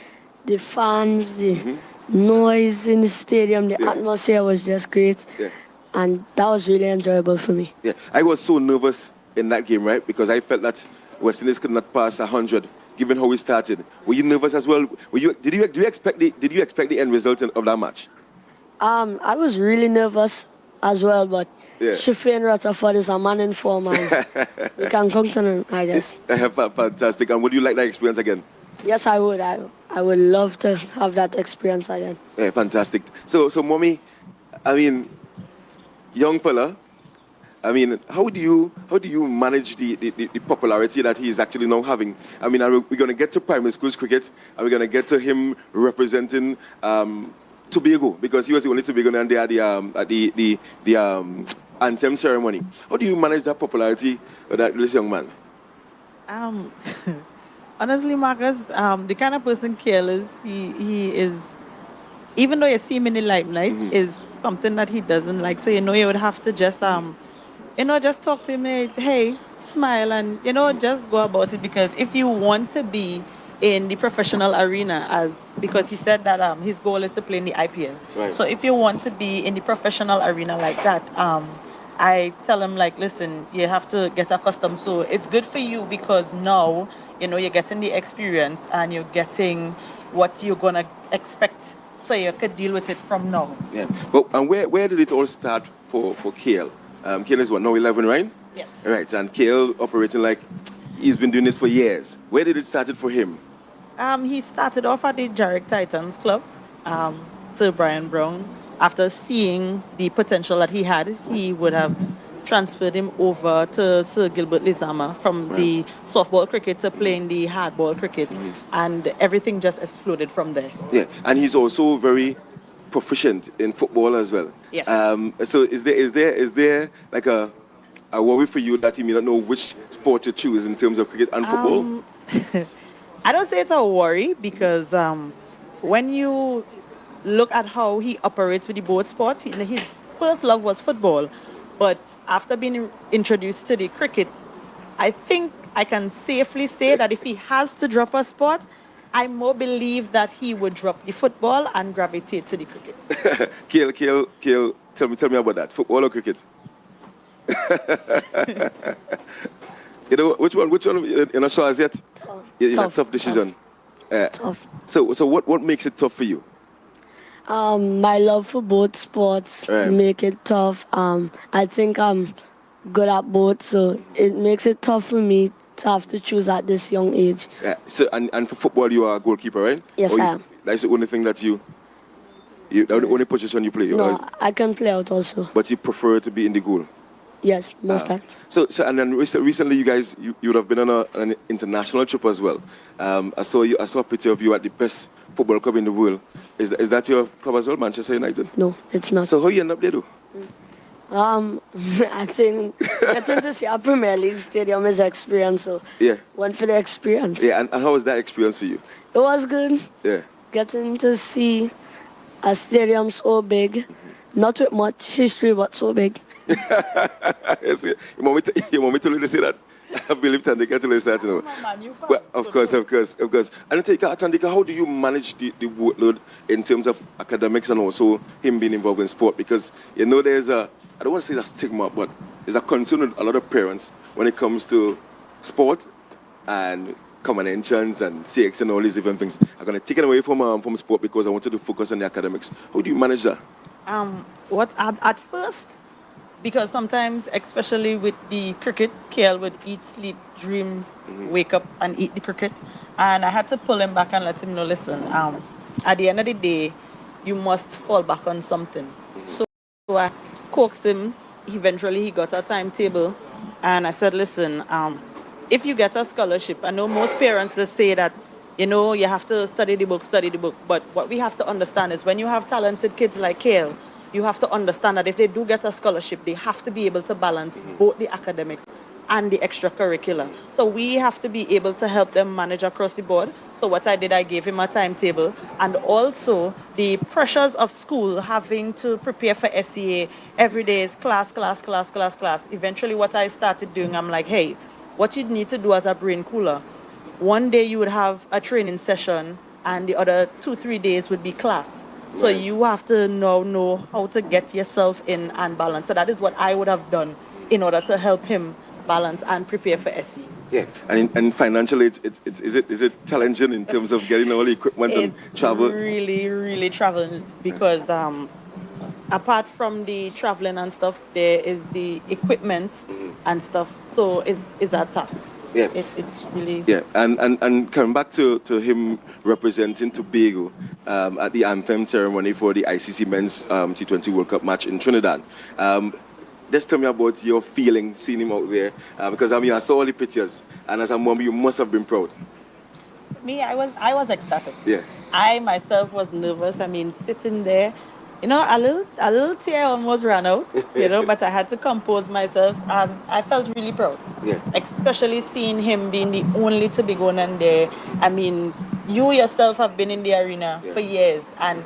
The fans, the noise in the stadium, the atmosphere was just great. Yeah. And that was really enjoyable for me. Yeah, I was so nervous in that game, right? Because I felt that West Indies could not pass 100, given how we started. Were you nervous as well? Did you expect the end result of that match? I was really nervous as well, but Shafin Rutherford is a man in form, and we can count on him, I guess. Fantastic. And would you like that experience again? Yes, I would. I would love to have that experience again. Yeah, fantastic. So, Mommy, I mean, young fella, I mean, how do you manage the popularity that he is actually now having? I mean, we're going to get to primary schools cricket, and we're going to get to him representing Tobago, because he was the only Tobagoan there at the anthem ceremony. How do you manage that popularity of this young man? Honestly, Marcus, the kind of person KL is, even though you see him in the limelight, is something that he doesn't like. So, you would have to just, just talk to him, hey, smile, and, just go about it. Because if you want to be in the professional arena, because he said that his goal is to play in the IPL. Right. So if you want to be in the professional arena like that, I tell him, like, listen, you have to get accustomed. So it's good for you because now, you're getting the experience and you're getting what you're going to expect. So you could deal with it from now. Yeah. But and where did it all start for Kale? Kale is what, now 11, right? Yes. Right. And Kale operating like he's been doing this for years. Where did it start for him? He started off at the Jarrick Titans Club, Sir Brian Brown. After seeing the potential that he had, he would have transferred him over to Sir Gilbert Lizama from the softball cricket to playing the hardball cricket, and everything just exploded from there. Yeah, and he's also very proficient in football as well. Yes. So is there like a worry for you that he may not know which sport to choose in terms of cricket and football? I don't say it's a worry because when you look at how he operates with the both sports, his first love was football. But after being introduced to the cricket, I think I can safely say that if he has to drop a sport, I more believe that he would drop the football and gravitate to the cricket. Kale, tell me about that. Football or cricket? Which one you're not sure as yet? It's a tough decision. Tough. So what makes it tough for you? My love for both sports make it tough. I think I'm good at both, so it makes it tough for me to have to choose at this young age. Yeah. So and for football, you are a goalkeeper, right? Yes, I am. That's the only thing that that's the only position you play. No, I can play out also. But you prefer to be in the goal. Yes, most times. So and then recently you guys you would have been on an international trip as well. I saw a picture of you at the best football club in the world. Is that your club as well, Manchester United? No, it's not. So how you end up there, though? I think getting to see a Premier League stadium is experience. So went for the experience. Yeah, and how was that experience for you? It was good. Yeah. Getting to see a stadium so big, not with much history, but so big. Yes, you want me to really say that? I believe Tandika to listen that, Well, of course. And Tandika, how do you manage the workload in terms of academics and also him being involved in sport? Because, there's I don't want to say that stigma, but there's a concern with a lot of parents when it comes to sport and common entrance and CX and all these different things. I'm going to take it away from sport because I wanted to focus on the academics. How do you manage that? At first, because sometimes, especially with the cricket, Kale would eat, sleep, dream, wake up and eat the cricket. And I had to pull him back and let him know, listen, at the end of the day, you must fall back on something. So I coaxed him. Eventually, he got a timetable. And I said, listen, if you get a scholarship, I know most parents just say that, you have to study the book. But what we have to understand is when you have talented kids like Kale, you have to understand that if they do get a scholarship, they have to be able to balance both the academics and the extracurricular. So we have to be able to help them manage across the board. So what I did, I gave him a timetable, and also the pressures of school, having to prepare for SEA every day is class. Eventually what I started doing, I'm like, hey, what you need to do as a brain cooler, one day you would have a training session and the other 2-3 days would be class. So you have to now know how to get yourself in and balance. So that is what I would have done in order to help him balance and prepare for SE. Yeah, and financially, is it challenging in terms of getting all the equipment and travel? It's really traveling because apart from the traveling and stuff, there is the equipment and stuff. So it's a task. Yeah, it's really and coming back to him representing Tobago at the anthem ceremony for the ICC Men's T20 World Cup match in Trinidad. Just tell me about your feeling seeing him out there, because I saw all the pictures, and as a mom, you must have been proud. Me, I was ecstatic. Yeah, I myself was nervous. Sitting there. A little tear almost ran out, but I had to compose myself, and I felt really proud. Yeah. Especially seeing him being the only Tobagoan there. You yourself have been in the arena for years, and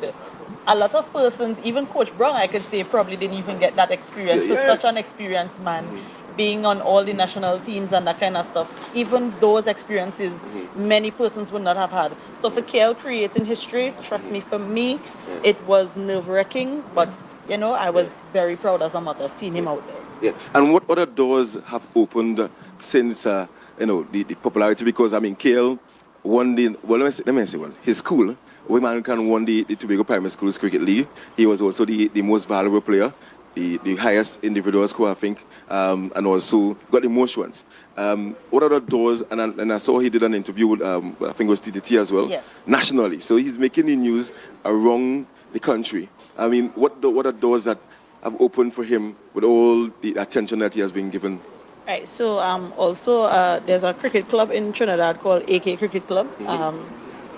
a lot of persons, even Coach Brown, I could say, probably didn't even get that experience. For such an experienced man, being on all the national teams and that kind of stuff, even those experiences, many persons would not have had. So for KL creating history, trust me, for me, it was nerve-wracking, but, you know, I was very proud as a mother seeing him out there. Yeah. And what other doors have opened since, you know, the popularity? Because, I mean, KL won the, well, let me say one. His school, Women can won the Tobago Primary Schools Cricket League. He was also the most valuable player, the highest individual score, I think, and also got the most ones. What other doors? And I saw he did an interview with, I think it was TTT as well, nationally. So he's making the news around the country. I mean, what are doors that have opened for him with all the attention that he has been given? Right, so also there's a cricket club in Trinidad called AK Cricket Club,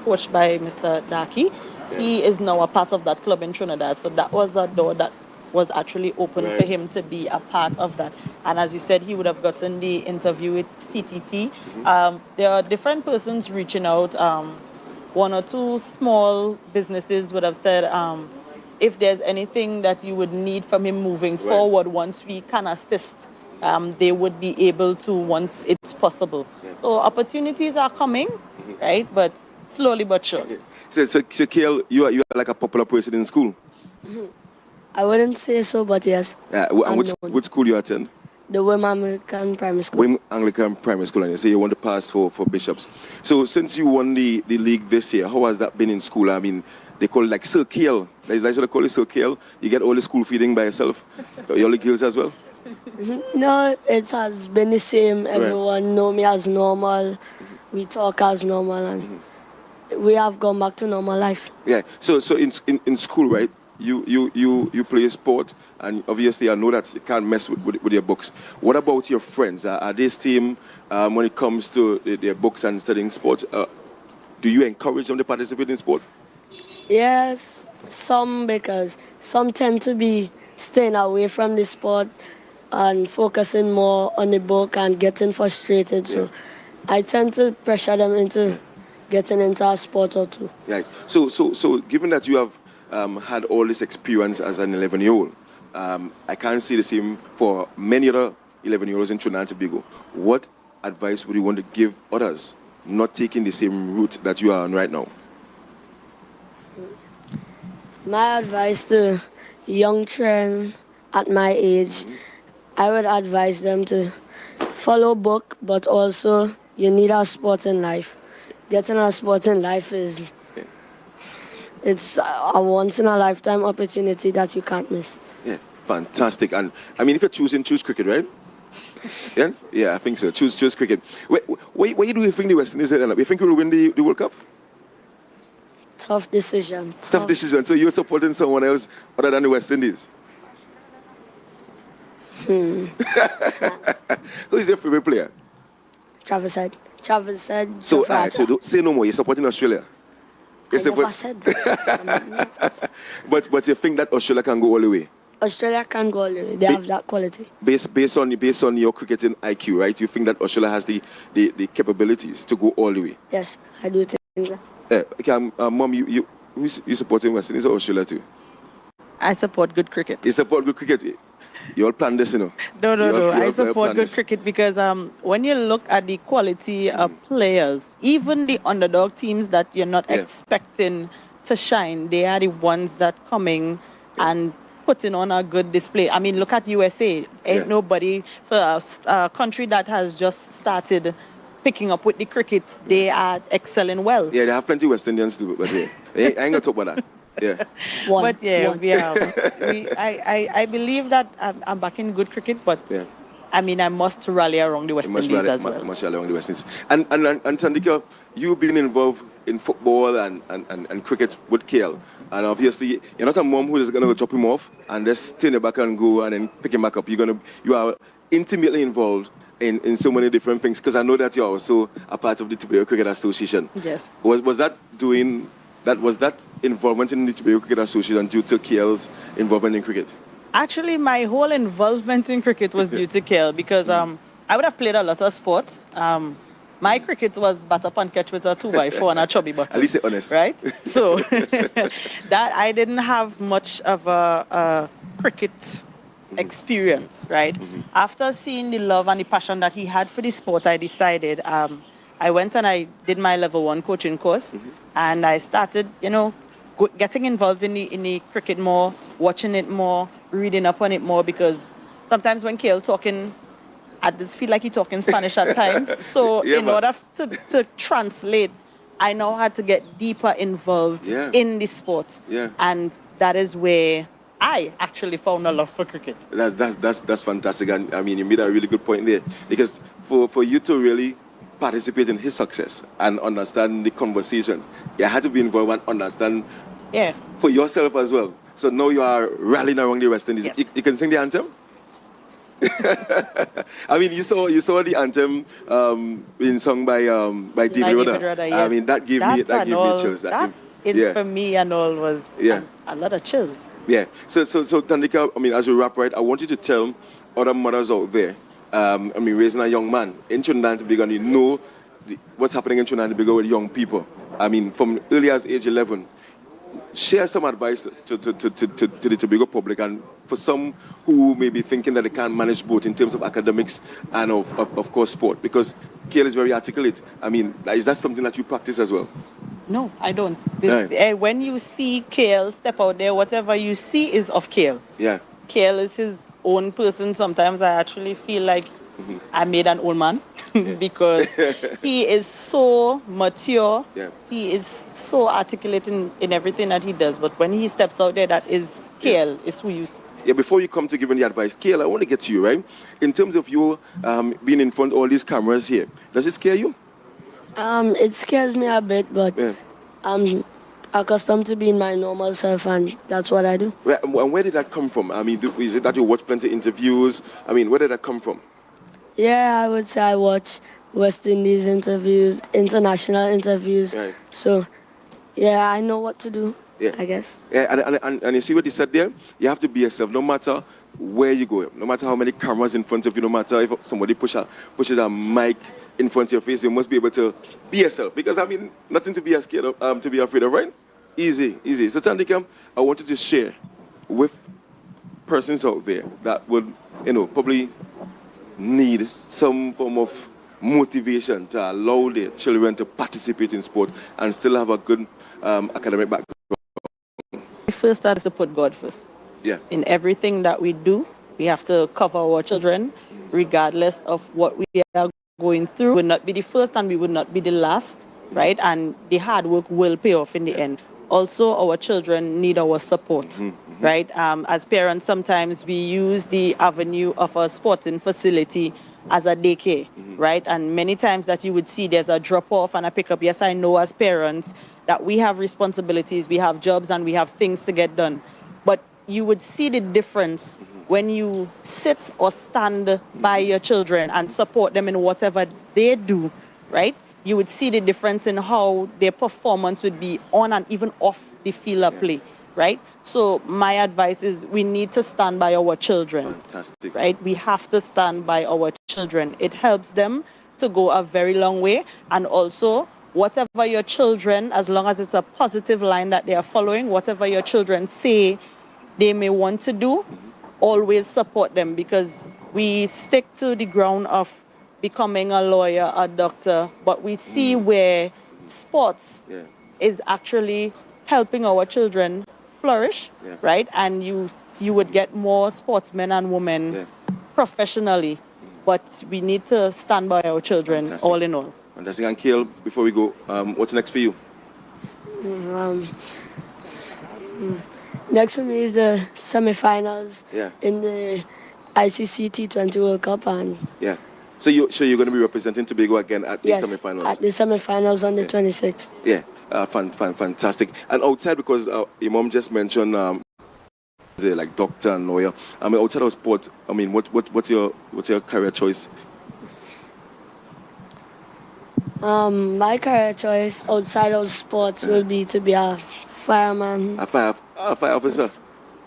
coached by Mr. Daki. He is now a part of that club in Trinidad, so that was a door that was actually open for him to be a part of that. And as you said, he would have gotten the interview with TTT. There are different persons reaching out. One or two small businesses would have said, if there's anything that you would need from him moving forward, once we can assist, they would be able to once it's possible. So opportunities are coming, right? But slowly but surely. So KL, you are like a popular person in school? I wouldn't say so, but yes. And which school you attend? The Women Anglican Primary School. Women Anglican Primary School, and you say you want to pass for bishops. So since you won the league this year, how has that been in school? I mean, they call it like Sir KL. That's what they call it, Sir KL. You get all the school feeding by yourself. You all the girls as well? No, it has been the same. Everyone know me as normal. We talk as normal, and we have gone back to normal life. Yeah. So in school, right? You play sport, and obviously I know that you can't mess with your books. What about your friends? Are they same when it comes to their books and studying sports? Do you encourage them to participate in sport? Yes, some, because some tend to be staying away from the sport and focusing more on the book and getting frustrated. So I tend to pressure them into getting into a sport or two. Right. So given that you have had all this experience as an 11-year-old, I can't see the same for many other 11-year-olds in Trinidad and Tobago. What advice would you want to give others not taking the same route that you are on right now? My advice to young children at my age, I would advise them to follow book, but also you need a sport in life. Getting a sport in life it's a once-in-a-lifetime opportunity that you can't miss. Yeah, fantastic. And I mean, if you're choose cricket, right? Yes? Yeah, I think so. Choose cricket. What do you think the West Indies end up? You think we'll win the World Cup? Tough decision. Tough decision. So you're supporting someone else other than the West Indies? Who is your favorite player? Travis Head. So don't say no more. You're supporting Australia. I never said that. But you think that Australia can go all the way? Australia can go all the way. They have that quality. Based on your cricketing IQ, right? You think that Australia has the capabilities to go all the way? Yes, I do think that. Mom, you supporting West Indies or Australia too? I support good cricket. You support good cricket? You all plan this, you know? No. I support good cricket because when you look at the quality of players, even the underdog teams that you're not expecting to shine, they are the ones that coming and putting on a good display. I mean, look at USA. Ain't nobody, for a country that has just started picking up with the cricket, they are excelling well. Yeah, they have plenty of West Indians too, but I ain't going to talk about that. Yeah. I believe that I'm back in good cricket, but I mean, I must rally around the West Indies as well. Must rally around the West Indies. And Tandika, you being involved in football and cricket with KL, and obviously you're not a mom who is going to drop him off and just turn it back and go and then pick him back up. You are intimately involved in so many different things, because I know that you're also a part of the Tobago Cricket Association. Yes. Was that involvement in the Tobago Cricket Association due to KL's involvement in cricket? Actually, my whole involvement in cricket was due to KL because I would have played a lot of sports. My cricket was bat up and catch with a 2x4 and a chubby button. At least you're honest. Right? So that I didn't have much of a cricket experience, right? After seeing the love and the passion that he had for the sport, I decided I went and I did my level 1 coaching course, and I started, getting involved in the cricket more, watching it more, reading up on it more, because sometimes when Kale talking, I just feel like he talking Spanish at times. So in order to translate, I now had to get deeper involved in the sport. Yeah. And that is where I actually found a love for cricket. That's fantastic. And I mean, you made a really good point there. Because for you to really participate in his success and understand the conversations, you had to be involved and understand for yourself as well. So now you are rallying around the West Indies. You can sing the anthem? I mean, you saw the anthem being sung by David Rudder. I mean, that gave me chills. For me and all was a lot of chills. Yeah. So Tandika, I mean, as you wrap right, I want you to tell other mothers out there, I mean, raising a young man in Trinidad and Tobago, and you know what's happening in Trinidad and Tobago with young people. I mean, from early as age 11, share some advice to the Tobago public, and for some who may be thinking that they can't manage both in terms of academics and of course sport, because Kale is very articulate. I mean, is that something that you practice as well? No, I don't. When you see Kale step out there, whatever you see is of Kale. Yeah. Kale is his own person. Sometimes I actually feel like I made an old man because he is so mature. Yeah. He is so articulate in everything that he does. But when he steps out there, that is Kale, is who you see. Yeah, before you come to giving the advice, Kale, I want to get to you, right? In terms of you being in front of all these cameras here, does it scare you? It scares me a bit, but I'm accustomed to being my normal self, and that's what I do. And where did that come from? I mean, is it that you watch plenty of interviews? I mean, where did that come from? Yeah, I would say I watch West Indies interviews, international interviews. Right. So, yeah, I know what to do, I guess. Yeah, and you see what he said there? You have to be yourself, no matter where you go, no matter how many cameras in front of you, no matter if somebody pushes a mic in front of your face, you must be able to be yourself. Because, I mean, nothing to be scared of, to be afraid of, right? Easy. So, Tandika, I want you to share with persons out there that would, probably need some form of motivation to allow their children to participate in sport and still have a good academic background. The first start is to put God first. Yeah. In everything that we do, we have to cover our children, regardless of what we are going through. We would not be the first and we would not be the last, right? And the hard work will pay off in the end. Also, our children need our support, right? As parents, sometimes we use the avenue of a sporting facility as a daycare, right? And many times that you would see there's a drop-off and a pick-up. Yes, I know as parents that we have responsibilities, we have jobs, and we have things to get done. But you would see the difference when you sit or stand by your children and support them in whatever they do, right? You would see the difference in how their performance would be on and even off the field of play, right? So my advice is we need to stand by our children. Fantastic. Right? We have to stand by our children. It helps them to go a very long way. And also, whatever your children, as long as it's a positive line that they are following, whatever your children say they may want to do, always support them, because we stick to the ground of becoming a lawyer, a doctor, but we see where sports is actually helping our children flourish, right? And you would get more sportsmen and women professionally, but we need to stand by our children. Fantastic. All in all. Fantastic. And Kale, before we go, what's next for you? Next for me is the semi-finals in the ICC T20 World Cup, and So you're going to be representing Tobago again at the semi-finals? At the semi-finals on the 26th. Yeah, fantastic. And outside, because your mom just mentioned like doctor and lawyer. I mean, outside of sport, I mean, what's your career choice? My career choice outside of sports will be to be a fireman. A fire officer.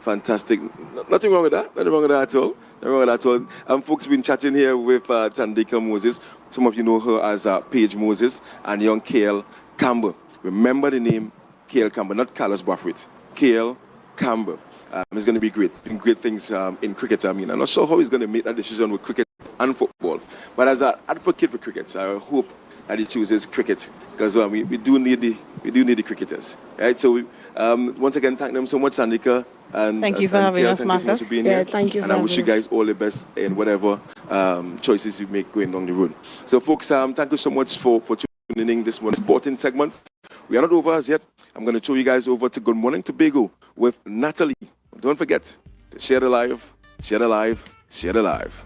Fantastic. Nothing wrong with that. Nothing wrong with that at all. Nothing wrong with that at all. Folks, been chatting here with Tandika Moses. Some of you know her as Paige Moses and young Kale Campbell. Remember the name Kale Campbell, not Carlos Brathwaite. Kale Campbell. It's going to be great. Doing great things in cricket. I mean, I'm not sure how he's going to make that decision with cricket and football. But as an advocate for cricket, I hope that he chooses cricket because we do need the cricketers, right? So once again, thank them so much, Tandika. And thank you for having us, Marcus. Thank you so much for being here. Thank you. And I wish you guys all the best in whatever choices you make going down the road. So, folks, thank you so much for tuning in this morning's sporting segment. We are not over as yet. I'm going to show you guys over to Good Morning Tobago with Natalie. Don't forget to share the live, share the live, share the live.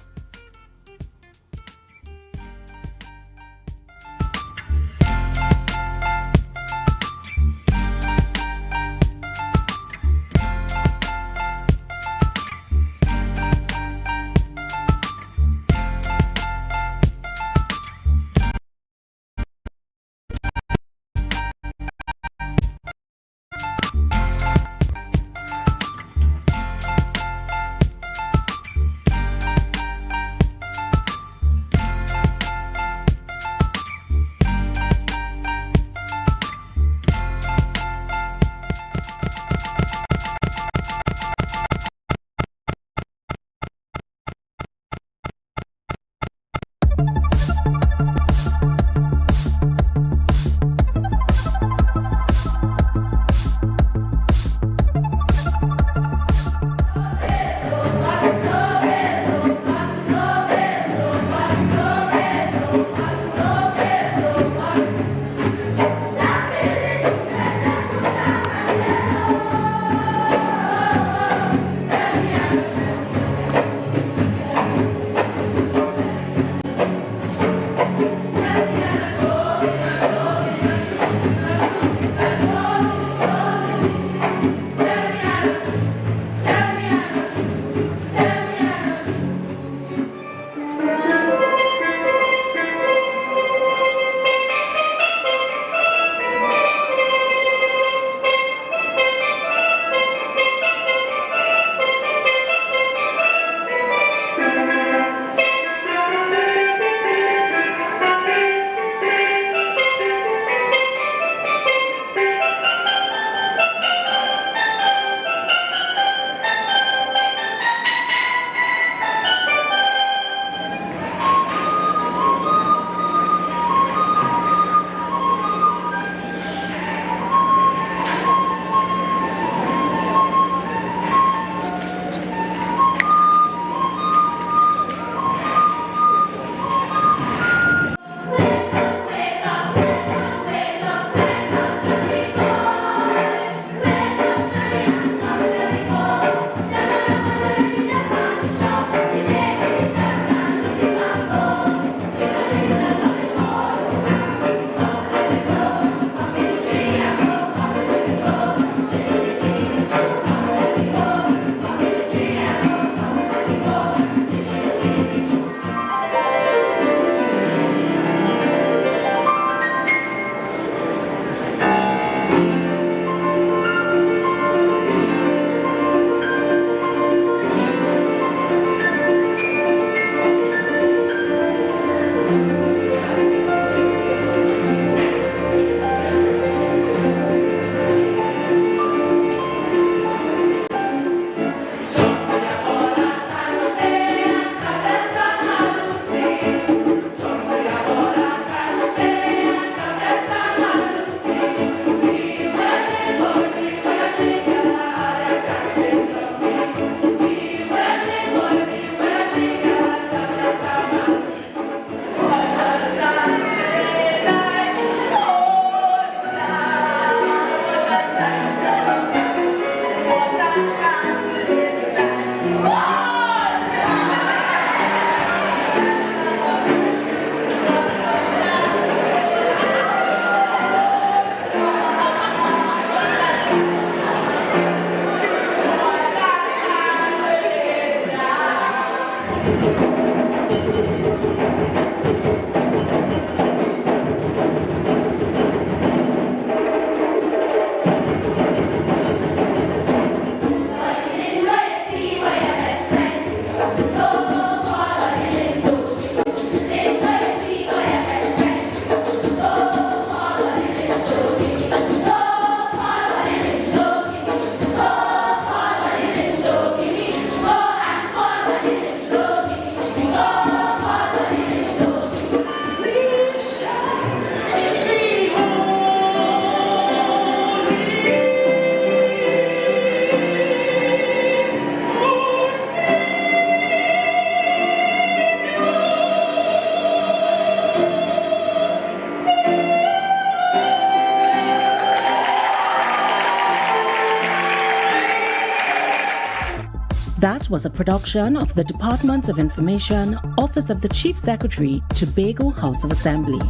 was a production of the Department of Information, Office of the Chief Secretary, Tobago House of Assembly.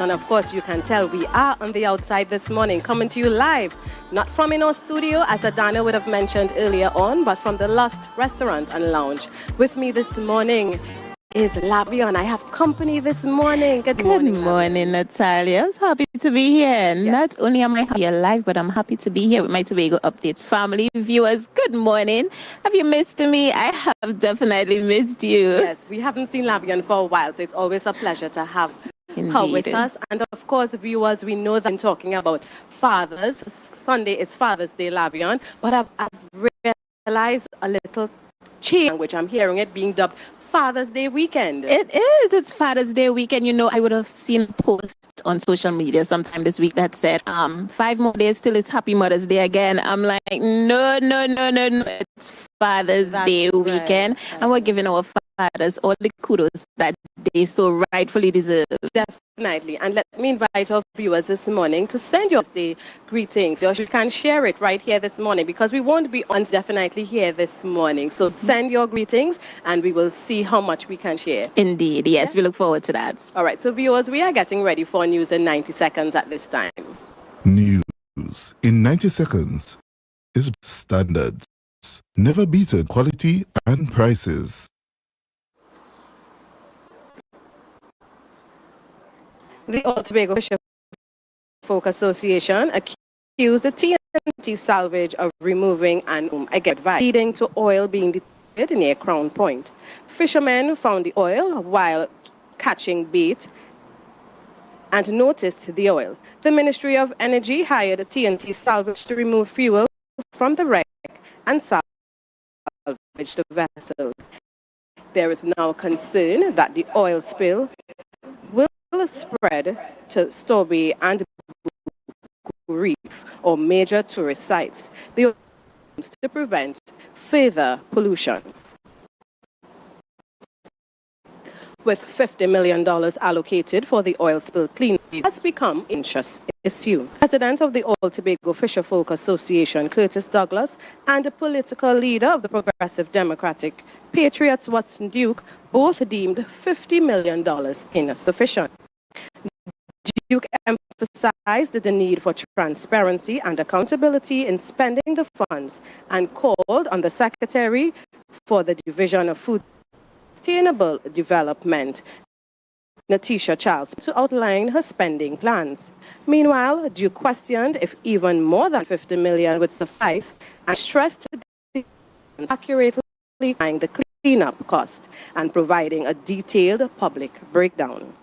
And of course, you can tell we are on the outside this morning, coming to you live, not from in our studio, as Adana would have mentioned earlier on, but from the Lost Restaurant and Lounge. With me this morning is Lavion. I have company this morning. Good morning. Good morning, Natalia. I'm so happy to be here. Yes. Not only am I happy alive, but I'm happy to be here with my Tobago Updates family viewers. Good morning. Have you missed me? I have definitely missed you. Yes, we haven't seen Lavion for a while, so it's always a pleasure to have her with us. And of course, viewers, we know that I'm talking about fathers. Sunday is Father's Day, Lavion, but I've realized a little change, which I'm hearing it being dubbed Father's Day weekend. It is. It's Father's Day weekend. You know, I would have seen a post on social media sometime this week that said, 5 more days till it's Happy Mother's Day again. I'm like, no. It's Father's Day weekend. Right. And we're giving our fathers all the kudos that they so rightfully deserve. Definitely. And let me invite our viewers this morning to send your day greetings. You can share it right here this morning because we won't be on definitely here this morning. So send your greetings and we will see how much we can share. Indeed. Yes, we look forward to that. All right. So viewers, we are getting ready for news in 90 seconds at this time. News in 90 seconds is standards. Never beaten quality and prices. The Tobago Fisher Folk Association accused the TNT salvage of removing and leading to oil being detected near Crown Point. Fishermen found the oil while catching bait and noticed the oil. The Ministry of Energy hired a TNT salvage to remove fuel from the wreck and salvage the vessel. There is now concern that the oil spill will spread to Strawberry and Reef or major tourist sites. The aims to prevent further pollution. With $50 million allocated for the oil spill cleanup, has become an interest issue. President of the Old Tobago Fisher Folk Association, Curtis Douglas, and the political leader of the Progressive Democratic Patriots, Watson Duke, both deemed $50 million insufficient. Duke emphasized the need for transparency and accountability in spending the funds and called on the Secretary for the Division of Food Sustainable Development, Natisha Charles, to outline her spending plans. Meanwhile, Duke questioned if even more than $50 million would suffice and stressed the accurately identifying the cleanup cost and providing a detailed public breakdown.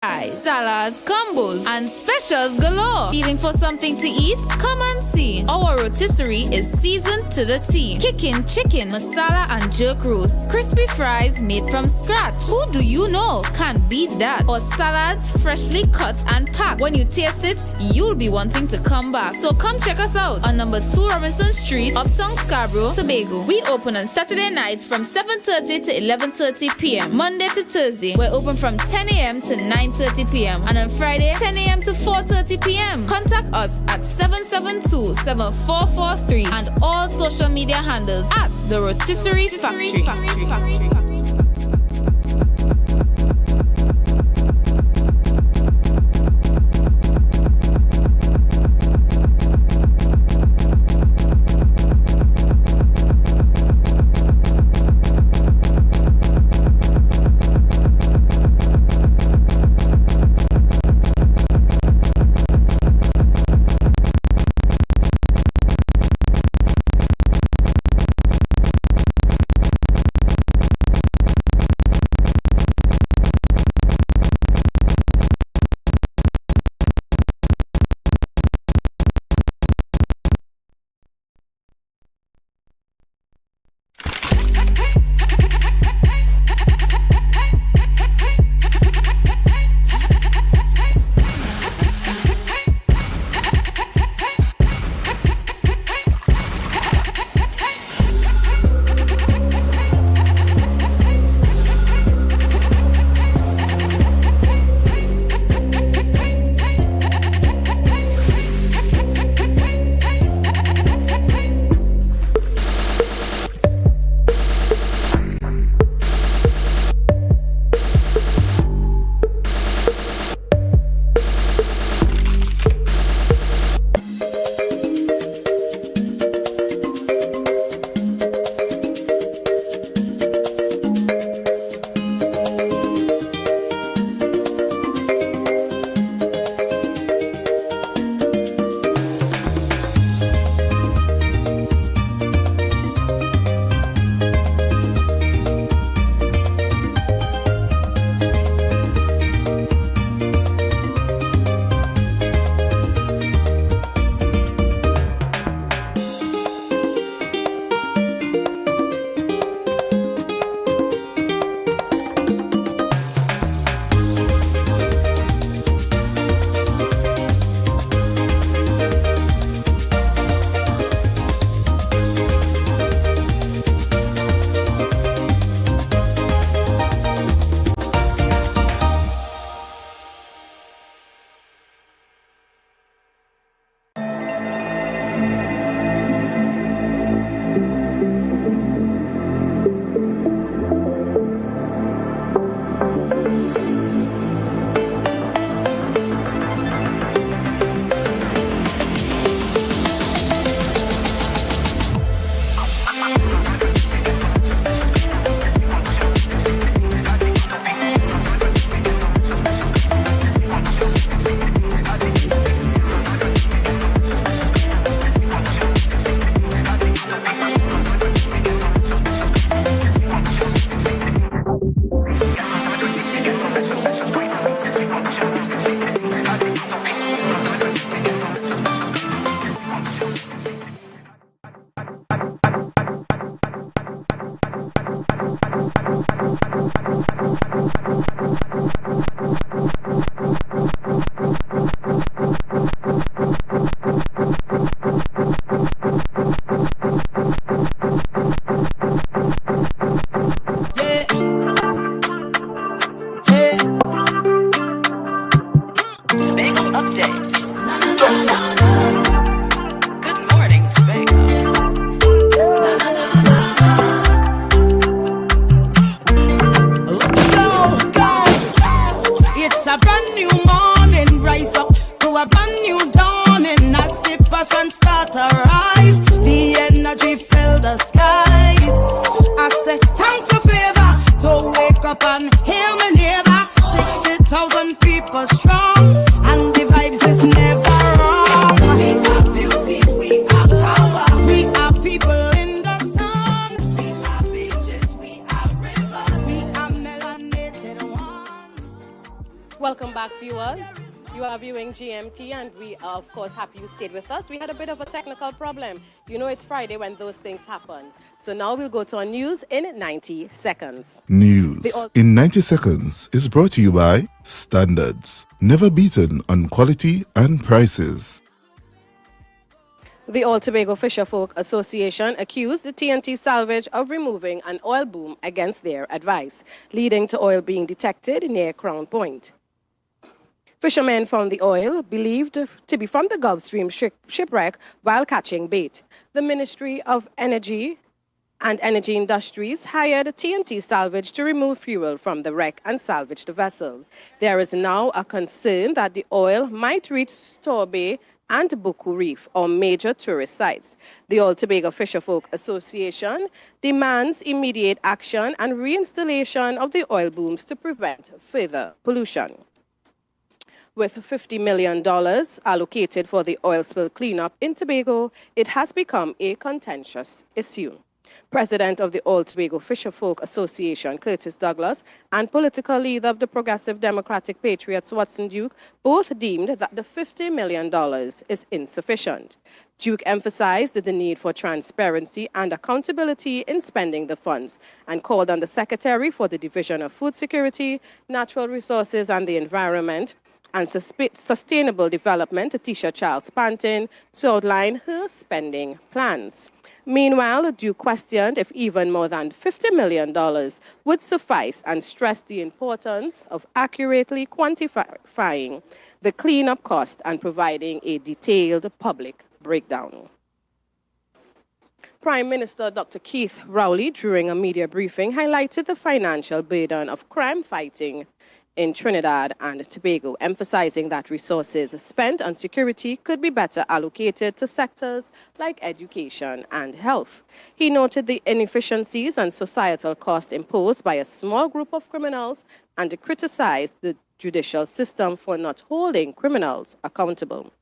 salads, combos, and specials galore. Feeling for something to eat? Come and see. Our rotisserie is seasoned to the T. Kicking chicken, masala, and jerk roast. Crispy fries made from scratch. Who do you know can't beat that? Or salads freshly cut and packed. When you taste it, you'll be wanting to come back. So come check us out on number 2 Robinson Street, Uptown Scarborough, Tobago. We open on Saturday nights from 7:30 to 11:30 p.m. Monday to Thursday, we're open from 10 a.m. to 9:30 p.m. and on Friday, 10 a.m. to 4:30 p.m. Contact us at 772-7443 and all social media handles at The Rotisserie Factory. Welcome back, viewers. You are viewing GMT, and we are, of course, happy you stayed with us. We had a bit of a technical problem. You know it's Friday when those things happen. So now we'll go to our news in 90 seconds. News in 90 seconds is brought to you by Standards, never beaten on quality and prices. The Old Tobago Fisherfolk Association accused the TNT salvage of removing an oil boom against their advice, leading to oil being detected near Crown Point. Fishermen found the oil, believed to be from the Gulf Stream shipwreck, while catching bait. The Ministry of Energy and Energy Industries hired TNT Salvage to remove fuel from the wreck and salvage the vessel. There is now a concern that the oil might reach Store Bay and Buku Reef, or major tourist sites. The Old Tobago Fisherfolk Association demands immediate action and reinstallation of the oil booms to prevent further pollution. With $50 million allocated for the oil spill cleanup in Tobago, it has become a contentious issue. President of the Old Tobago Fisherfolk Association, Curtis Douglas, and political leader of the Progressive Democratic Patriots, Watson Duke, both deemed that the $50 million is insufficient. Duke emphasized the need for transparency and accountability in spending the funds and called on the Secretary for the Division of Food Security, Natural Resources and the Environment, and Sustainable Development, Tisha Charles Pantin, to outline her spending plans. Meanwhile, Duke questioned if even more than $50 million would suffice and stressed the importance of accurately quantifying the cleanup cost and providing a detailed public breakdown. Prime Minister Dr. Keith Rowley, during a media briefing, highlighted the financial burden of crime fighting in Trinidad and Tobago, emphasizing that resources spent on security could be better allocated to sectors like education and health. He noted the inefficiencies and societal cost imposed by a small group of criminals and criticized the judicial system for not holding criminals accountable.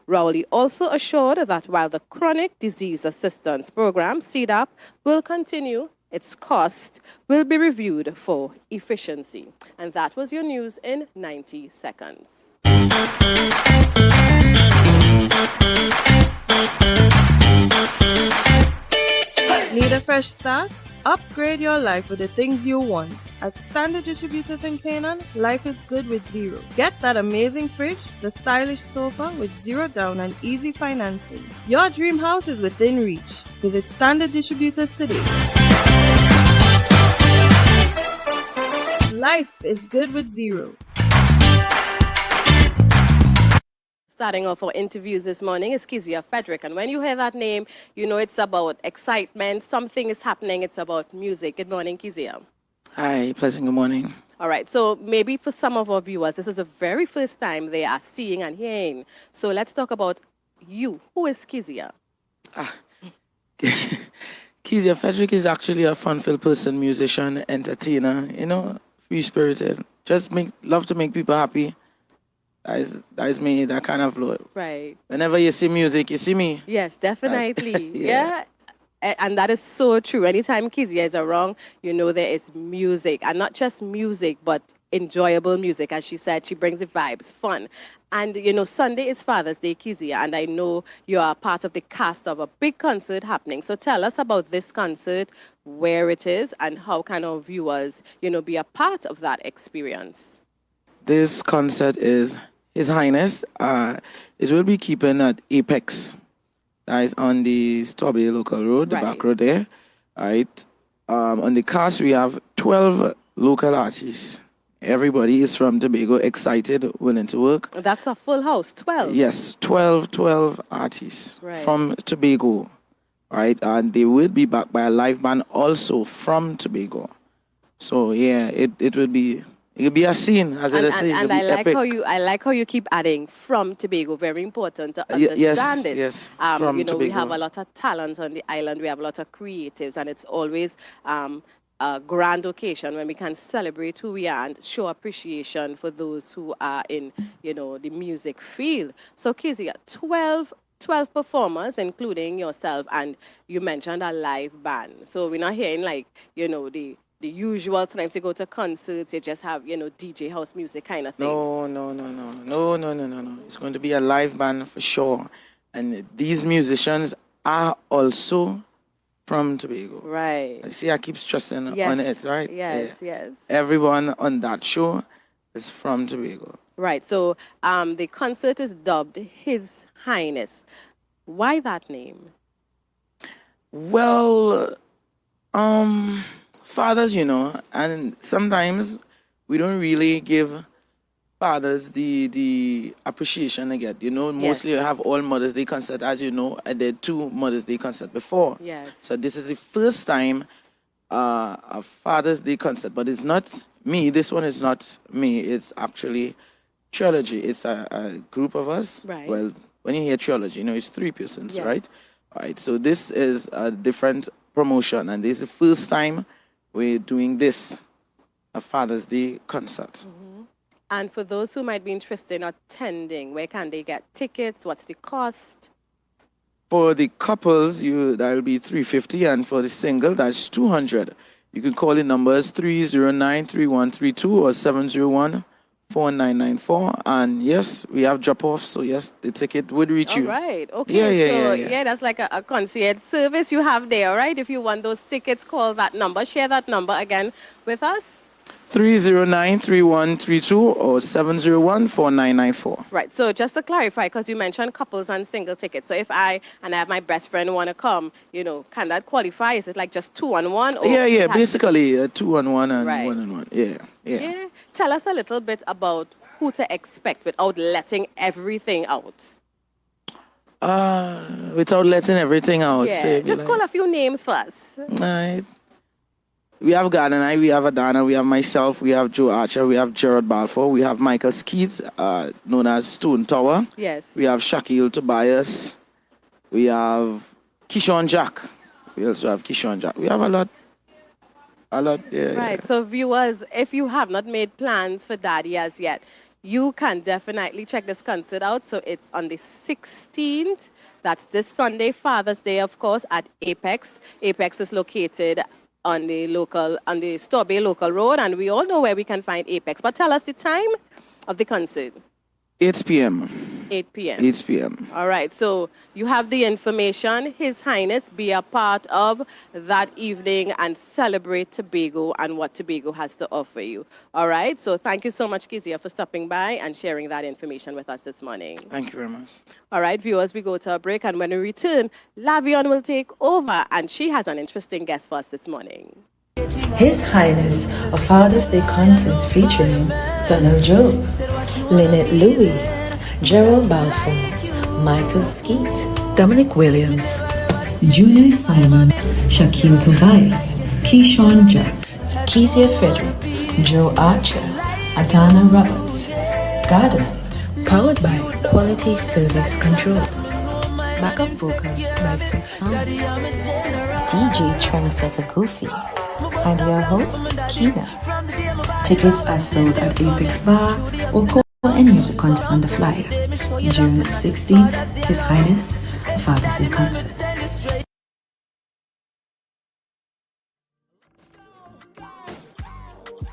Rowley also assured that while the Chronic Disease Assistance Program, CDAP, will continue, its cost will be reviewed for efficiency. And that was your news in 90 seconds. Need a fresh start? Upgrade your life with the things you want. At Standard Distributors in Canaan, life is good with zero. Get that amazing fridge, the stylish sofa with zero down and easy financing. Your dream house is within reach. Visit Standard Distributors today. Life is good with zero. Starting off our interviews this morning is Kezia Frederick. And when you hear that name, you know it's about excitement. Something is happening. It's about music. Good morning, Kezia. Hi, pleasant good morning. All right. So maybe for some of our viewers, this is the very first time they are seeing and hearing. So let's talk about you. Who is Kezia? Kezia Frederick is actually a fun-filled person, musician, entertainer, you know, free-spirited. Just love to make people happy. That is me, that kind of flow. Right. Whenever you see music, you see me. Yes, definitely. Yeah. And that is so true. Anytime Kezia is around, you know there is music. And not just music, but enjoyable music. As she said, she brings the vibes, fun. And, you know, Sunday is Father's Day, Kezia. And I know you are part of the cast of a big concert happening. So tell us about this concert, where it is, and how can our viewers, you know, be a part of that experience. This concert is His Highness. It will be keeping at Apex. That is on the Strawberry Local Road, the back road there. All right. On the cast, we have 12 local artists. Everybody is from Tobago, excited, willing to work. That's a full house, 12? Yes, 12 artists from Tobago. All right. And they will be backed by a live band also from Tobago. So, yeah, it will be... It could be a scene, as it is. And I like how you keep adding from Tobago. Very important to understand this. Yes. From you know, Tobago. We have a lot of talent on the island. We have a lot of creatives, and it's always a grand occasion when we can celebrate who we are and show appreciation for those who are in, you know, the music field. So, Kezia, 12 performers, including yourself, and you mentioned a live band. So we're not hearing like, you know, the the usual. Sometimes you go to concerts, you just have, DJ house music kind of thing. No. It's going to be a live band for sure. And these musicians are also from Tobago. Right. You see, I keep stressing on it, right? Yes. Everyone on that show is from Tobago. Right. So the concert is dubbed His Highness. Why that name? Well, fathers, and sometimes we don't really give fathers the appreciation they get. Mostly you have all Mother's Day concert, as you know, and there are 2 Mother's Day concert before. Yes. So this is the first time a Father's Day concert, but it's not me. This one is not me. It's actually Trilogy. It's a group of us. Right. Well, when you hear Trilogy, it's 3 persons, Yes. right? All right. So this is a different promotion, and this is the first time we're doing this, a Father's Day concert. And for those who might be interested in attending, where can they get tickets? What's the cost? For the couples, that'll be $350, and for the single, that's $200. You can call the numbers 309-3132 or 701-4994. And yes, we have drop-off, so yes, the ticket would reach you. All right. Okay. Yeah, that's like a concierge service you have there, all right? If you want those tickets, call that number. Share that number again with us. 309-3132 or 701-4994. Right. So just to clarify, because you mentioned couples and single tickets. So if I have my best friend want to come, can that qualify? Is it like just 2-on-1? Or Yeah. Basically, 2-on-1 and Right. 1-on-1. Yeah. Tell us a little bit about who to expect without letting everything out. Without letting everything out. Yeah. Say, Just call a few names for us. Right. We have God and I, we have Adana, we have myself, we have Joe Archer, we have Gerald Balfour, we have Michael Skeets, known as Stone Tower. Yes. We have Shaquille Tobias. We have Keyshawn Jack. We also have Keyshawn Jack. We have a lot, yeah. Right. So viewers, if you have not made plans for Daddy as yet, you can definitely check this concert out. So it's on the 16th. That's this Sunday, Father's Day, of course, at Apex. Apex is located on the Tobago local road, and we all know where we can find Apex. But tell us the time of the concert. 8 p.m. 8 p.m. 8 p.m. All right, so you have the information. His Highness, be a part of that evening and celebrate Tobago and what Tobago has to offer you. All right, so thank you so much, Kizia, for stopping by and sharing that information with us this morning. Thank you very much. All right, viewers, we go to a break, and when we return, Lavion will take over, and she has an interesting guest for us this morning. His Highness, a Father's Day concert featuring Donald Joe, Lynette Louis, Gerald Balfour, Michael Skeet, Dominic Williams, Junior Simon, Shaquille Tobias, Keyshawn Jack, Kezia Frederick, Joe Archer, Adana Roberts, Godnight, powered by Quality Service Control. Backup vocals by Sweet Songs, DJ Trendsetter Goofy, and your host, Kina. Tickets are sold at Apex Bar or call any of the contact on the flyer. June 16th, His Highness, a Father's Day concert.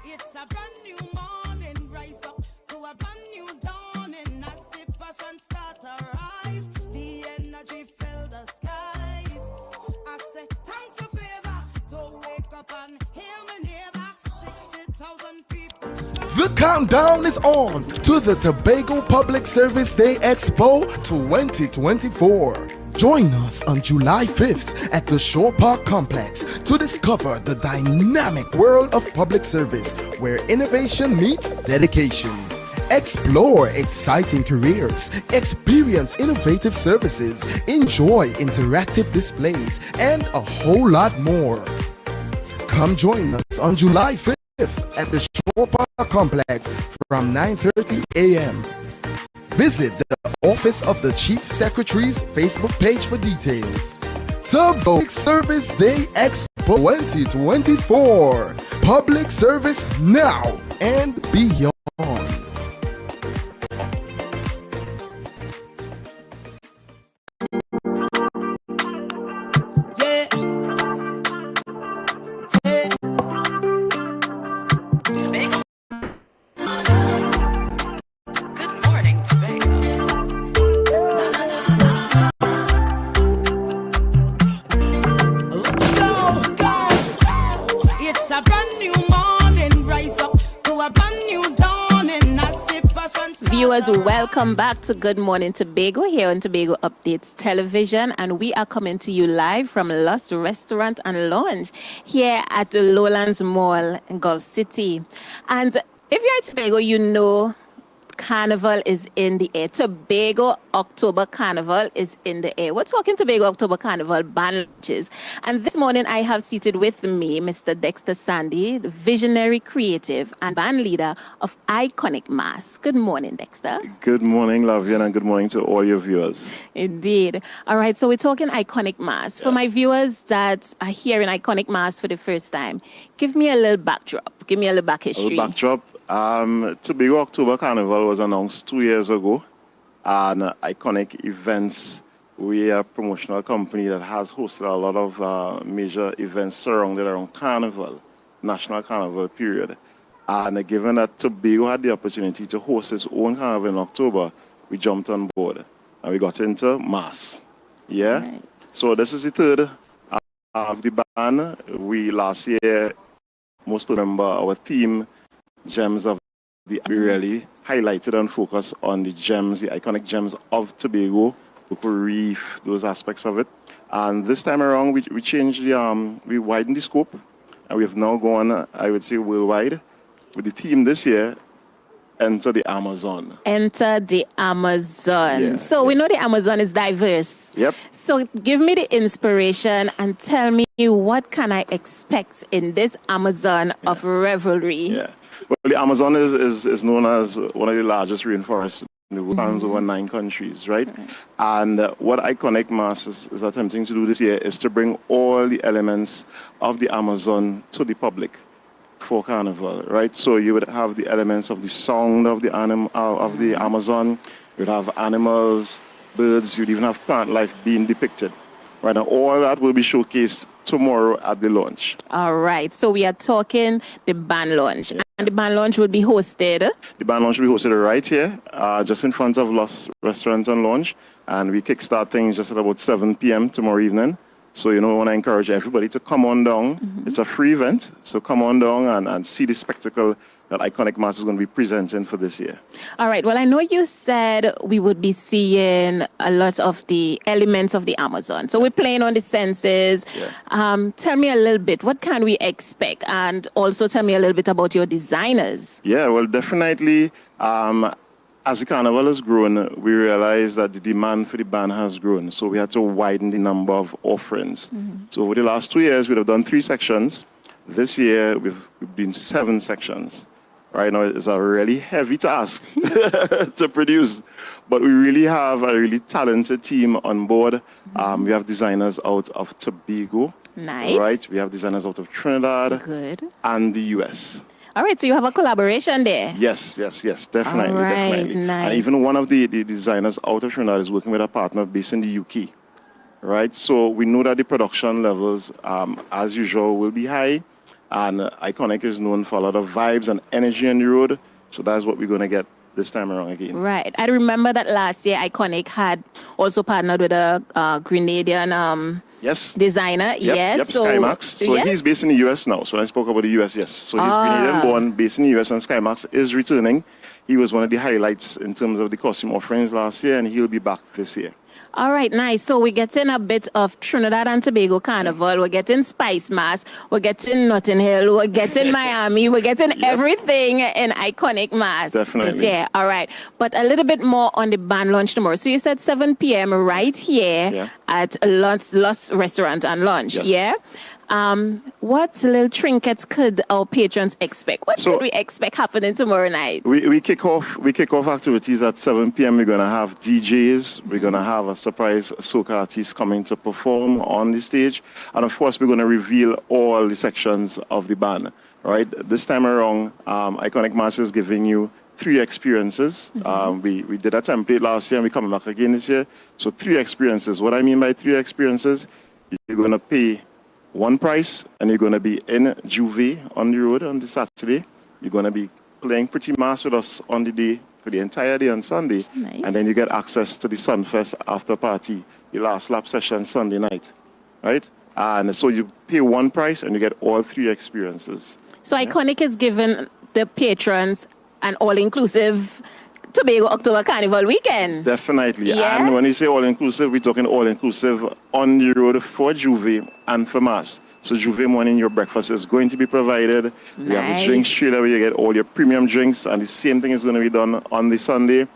It's a brand new morning, rise up to a brand new dawning as the passion start to rise. The energy fill the skies. I say thanks for favor to wake up and hear my neighbor. 60,000 people. The countdown is on to the Tobago Public Service Day Expo 2024. Join us on July 5th at the Shore Park Complex to discover the dynamic world of public service where innovation meets dedication. Explore exciting careers, experience innovative services, enjoy interactive displays, and a whole lot more. Come join us on July 5th at the Shore Park Complex from 9:30 a.m. Visit the Office of the Chief Secretary's Facebook page for details. Public Service Day Expo 2024. Public service now and beyond. viewers, welcome back to Good Morning Tobago here on Tobago Updates Television, and we are coming to you live from Lost Restaurant and Lounge here at the Lowlands Mall in Gulf City. And if you're at Tobago, you know Carnival is in the air. Tobago October Carnival is in the air. We're talking Tobago October Carnival band launches. And this morning I have seated with me Mr. Dexter Sandy, the visionary, creative, and band leader of Iconic Mass. Good morning, Dexter. Good morning, Lavian, and good morning to all your viewers. Indeed. All right, so we're talking Iconic Mass. For my viewers that are hearing Iconic Mass for the first time, give me a little backdrop. Give me a little back history. Tobago October Carnival was announced 2 years ago, and Iconic Events, we are a promotional company that has hosted a lot of major events surrounded around Carnival, National Carnival period. And given that Tobago had the opportunity to host its own carnival in October, we jumped on board and we got into Mass. Yeah? Right. So this is the third of the band. We last year, most people remember our theme, Gems of the we really highlighted and focused on the gems, the iconic gems of Tobago, Cocoa Reef, those aspects of it. And this time around, we changed we widened the scope, and we have now gone, I would say, worldwide with the theme this year, Enter the Amazon. Enter the Amazon. We know the Amazon is diverse. Yep. So give me the inspiration and tell me what can I expect in this Amazon of revelry. Yeah. Well, the Amazon is known as one of the largest rainforests in the world, spans over 9 countries, right? And what Iconic Mass is attempting to do this year is to bring all the elements of the Amazon to the public for Carnival, right? So you would have the elements of the sound of the Amazon, you would have animals, birds, you'd even have plant life being depicted. Right, now all that will be showcased tomorrow at the launch. All right, so we are talking the band launch. Yeah. And the band launch will be hosted? The band launch will be hosted right here, just in front of Lost Restaurant and Lounge. And we kickstart things just at about 7 p.m. tomorrow evening. So, I want to encourage everybody to come on down. It's a free event, so come on down and see the spectacle that Iconic Mass is going to be presenting for this year. All right. Well, I know you said we would be seeing a lot of the elements of the Amazon. So we're playing on the senses. Yeah. Tell me a little bit, what can we expect? And also tell me a little bit about your designers. Yeah, well, definitely. As the carnival has grown, we realized that the demand for the band has grown. So we had to widen the number of offerings. So over the last 2 years, we've done 3 sections. This year, we've been 7 sections. Right now, it's a really heavy task to produce, but we really have a really talented team on board. We have designers out of Tobago. Nice. Right? We have designers out of Trinidad. Good. And the US. All right, so you have a collaboration there. Yes, definitely. All right, definitely. nice. And even one of the designers out of Trinidad is working with a partner based in the UK. Right? So we know that the production levels, as usual, will be high. And Iconic is known for a lot of vibes and energy on the road. So that's what we're going to get this time around again. Right. I remember that last year Iconic had also partnered with a Grenadian designer. Yep, So, Skymax. So he's based in the US now. So when I spoke about the US, yes. So he's Grenadian born, based in the US, and Skymax is returning. He was one of the highlights in terms of the costume offerings last year, and he'll be back this year. All right, nice. So we're getting a bit of Trinidad and Tobago Carnival. We're getting Spice Mass. We're getting Notting Hill. We're getting Miami. We're getting everything in Iconic Mass. Definitely. Yeah, all right. But a little bit more on the band launch tomorrow. So you said 7 p.m. right here at Lost Restaurant and Lounge. Yeah? What little trinkets could our patrons expect? What should we expect happening tomorrow night? We kick off activities at 7 p.m. We're going to have DJs. We're going to have a surprise soca artist coming to perform on the stage. And of course, we're going to reveal all the sections of the band. Right? This time around, Iconic Mass is giving you 3 experiences. We did a template last year and we're coming back again this year. So 3 experiences. What I mean by 3 experiences, you're going to pay 1 price, and you're going to be in Juve on the road on the Saturday. You're going to be playing Pretty Mass with us on the day, for the entire day on Sunday. Nice. And then you get access to the Sunfest after party, the last lap session Sunday night, right? And so you pay 1 price, and you get all 3 experiences. So Iconic is giving the patrons an all-inclusive Tobago October Carnival weekend. Definitely. Yeah. And when you say all-inclusive, we're talking all-inclusive on the road for Juve and for Mass. So Juve morning, your breakfast is going to be provided. We have the drinks straight away. You get all your premium drinks. And the same thing is going to be done on the Sunday.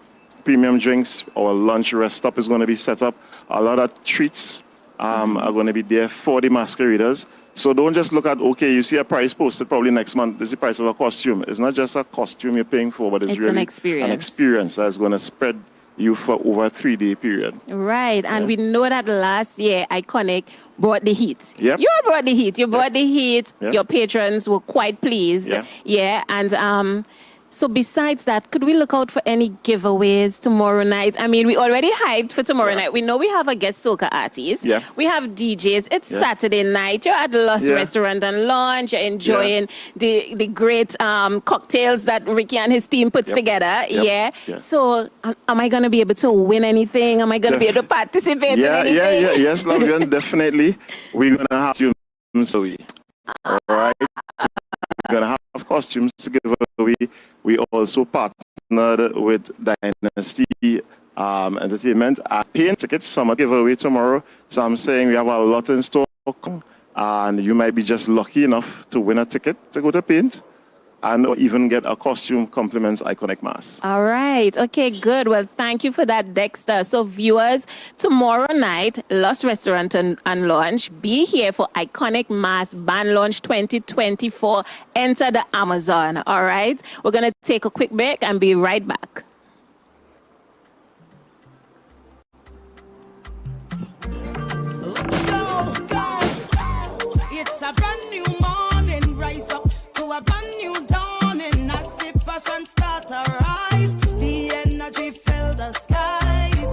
Premium drinks. Our lunch rest stop is going to be set up. A lot of treats are going to be there for the masqueraders. So don't just look at, okay, you see a price posted probably next month. This is the price of a costume. It's not just a costume you're paying for, but it's really an experience. An experience that's going to spread you for over a 3-day period. Right. And we know that last year, Iconic brought the heat. Yep. You brought the heat. You brought the heat. Yep. Your patrons were quite pleased. Yep. Yeah. And so besides that, could we look out for any giveaways tomorrow night? I mean, we already hyped for tomorrow night. We know we have a guest soca artist. Yeah. We have DJs. It's Saturday night. You're at Lost Restaurant and Lounge. You're enjoying the great cocktails that Ricky and his team puts together. Yeah. So am I going to be able to win anything? Am I going to be able to participate in anything? Yes, Lavian, definitely. We're going to have you. All right. So we're going to have costumes to give away. We also partnered with Dynasty Entertainment. Paint tickets, summer giveaway tomorrow. So I'm saying we have a lot in store. And you might be just lucky enough to win a ticket to go to Paint. And or even get a costume compliments Iconic Mass. All right. Okay, good. Well, thank you for that, Dexter. So viewers, tomorrow night, Lost Restaurant and Lounge, be here for Iconic Mass Band Launch 2024. Enter the Amazon. All right. We're going to take a quick break and be right back. Let's go. It's a brand new morning. Rise up to a brand new dawning as the passion start to rise. The energy fill the skies.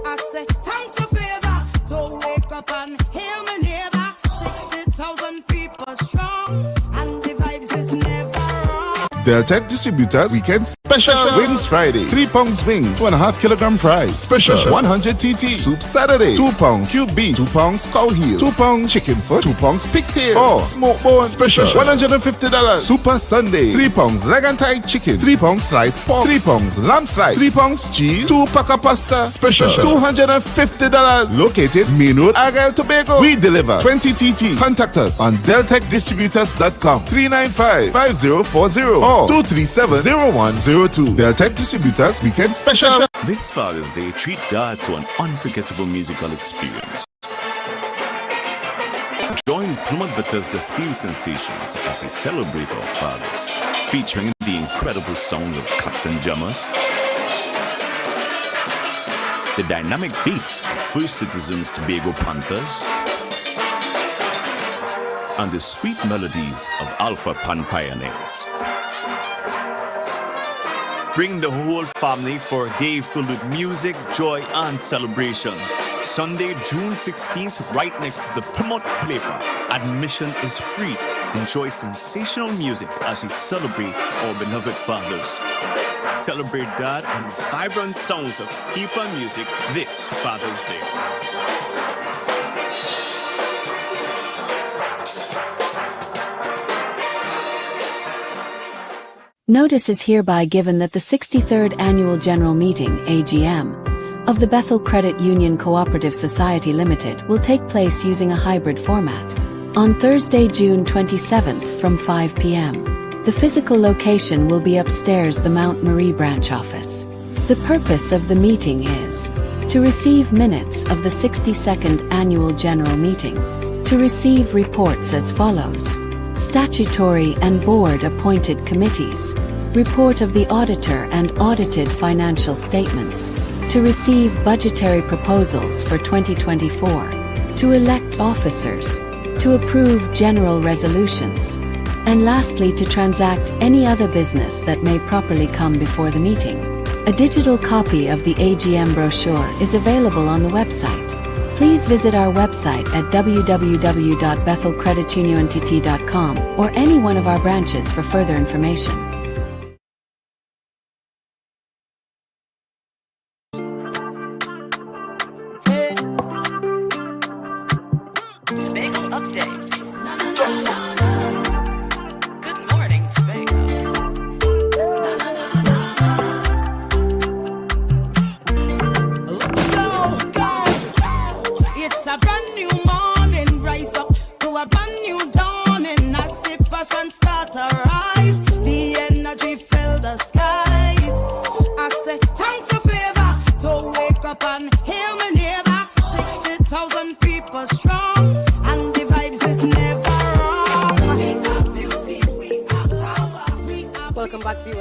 I say thanks for favor to wake up and hear me neighbor. 60,000 people strong and the vibes is never wrong. Deltec Distributors Weekend Special Wings Friday. 3 pounds wings, 2.5 kilogram fries. Special 100 TT Soup Saturday. 2 pounds cube beef, 2 pounds cow heel, 2 pounds chicken foot, 2 pounds pigtail, or smoked bone. Special $150. Super Sunday. 3 pounds leg and thigh chicken, 3 pounds sliced pork, 3 pounds lamb slice, 3 pounds cheese, 2 pack of pasta. Special $250. Located Main Road, Argyle, Tobago. We deliver 20 TT. Contact us on deltecdistributors.com 395-5040 or 237-0102. Deltec Distributors Weekend Special. This Father's Day, treat Dad to an unforgettable musical experience. Join Plymouth Bethesda Steel Sensations as they celebrate our fathers, featuring the incredible sounds of cuts and jammers, the dynamic beats of First Citizens Tobago Panthers, and the sweet melodies of Alpha Pan Pioneers. Bring the whole family for a day filled with music, joy, and celebration. Sunday, June 16th, right next to the Plymouth Playpark. Admission is free. Enjoy sensational music as we celebrate our beloved fathers. Celebrate Dad and vibrant sounds of steeple music this Father's Day. Notice is hereby given that the 63rd Annual General Meeting, AGM, of the Bethel Credit Union Cooperative Society Limited will take place using a hybrid format on Thursday, June 27th from 5 p.m. The physical location will be upstairs the Mount Marie branch office. The purpose of the meeting is to receive minutes of the 62nd Annual General Meeting, to receive reports as follows: statutory and board-appointed committees, report of the auditor and audited financial statements, to receive budgetary proposals for 2024, to elect officers, to approve general resolutions, and lastly to transact any other business that may properly come before the meeting. A digital copy of the AGM brochure is available on the website. Please visit our website at www.bethelcredituniontt.com or any one of our branches for further information. Tobago updates. Good morning, Tobago.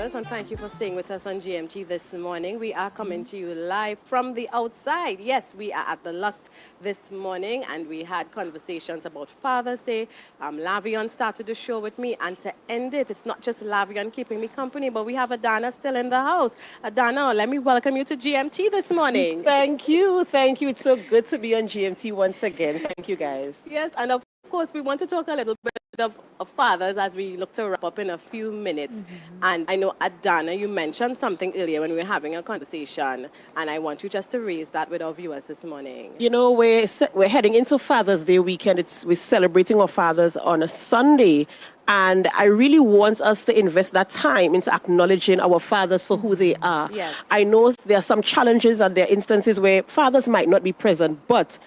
fathers, and thank you for staying with us on GMT this morning. We are coming to you live from the outside. Yes, we are at the Lust this morning, and we had conversations about Father's Day. Lavion started the show with me, and to end it, it's not just Lavion keeping me company, but we have Adana still in the house. Adana, let me welcome you to GMT this morning. Thank you. Thank you. It's so good to be on GMT once again. Thank you, guys. Yes, and of course, we want to talk a little bit of fathers as we look to wrap up in a few minutes. And I know, Adana, you mentioned something earlier when we were having a conversation, and I want you just to raise that with our viewers this morning. You know, we're heading into Father's Day weekend. We're celebrating our fathers on a Sunday. And I really want us to invest that time into acknowledging our fathers for who they are. Yes. I know there are some challenges and there are instances where fathers might not be present, but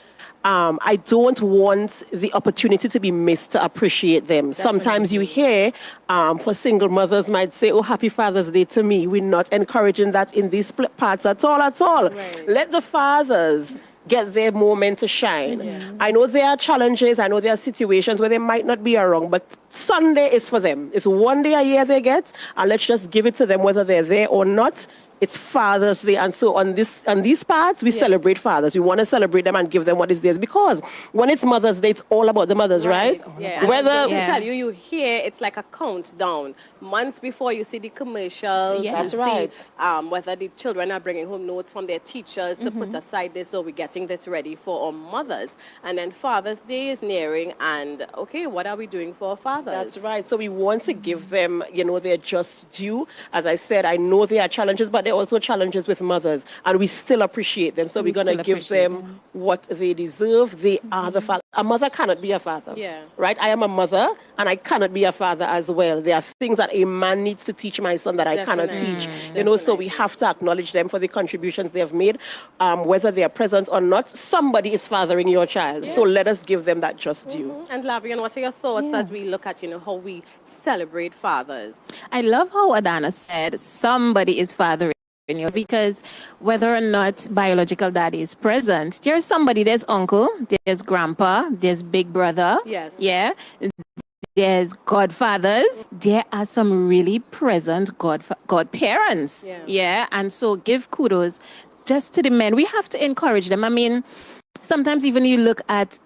I don't want the opportunity to be missed to appreciate them. Definitely. Sometimes you hear for single mothers might say, oh, happy Father's Day to me. We're not encouraging that in these parts at all. Right. Let the fathers get their moment to shine. Yeah. I know there are challenges, I know there are situations where they might not be around, but Sunday is for them. It's one day a year they get, and let's just give it to them whether they're there or not. It's Father's Day, and so on these parts, we celebrate fathers. We want to celebrate them and give them what is theirs, because when it's Mother's Day, it's all about the mothers, right? Yeah. Whether to tell you, you hear it's like a countdown. Months before you see the commercials, that's right. See, whether the children are bringing home notes from their teachers to put aside this, so we're getting this ready for our mothers. And then Father's Day is nearing, and okay, what are we doing for our fathers? That's right. So we want to give them, their just due. As I said, I know there are challenges, but there are also challenges with mothers, and we still appreciate them. So we're going to give them what they deserve. They are the father. A mother cannot be a father, right? I am a mother, and I cannot be a father as well. There are things that a man needs to teach my son that I cannot teach. So we have to acknowledge them for the contributions they have made, whether they are present or not. Somebody is fathering your child, so let us give them that just due. And Lavian, what are your thoughts as we look at, how we celebrate fathers? I love how Adana said somebody is fathering. Because whether or not biological daddy is present, there's somebody, there's uncle, there's grandpa, there's big brother. Yes. Yeah. There's godfathers. There are some really present godparents. Yeah. And so give kudos just to the men. We have to encourage them. I mean, sometimes even you look at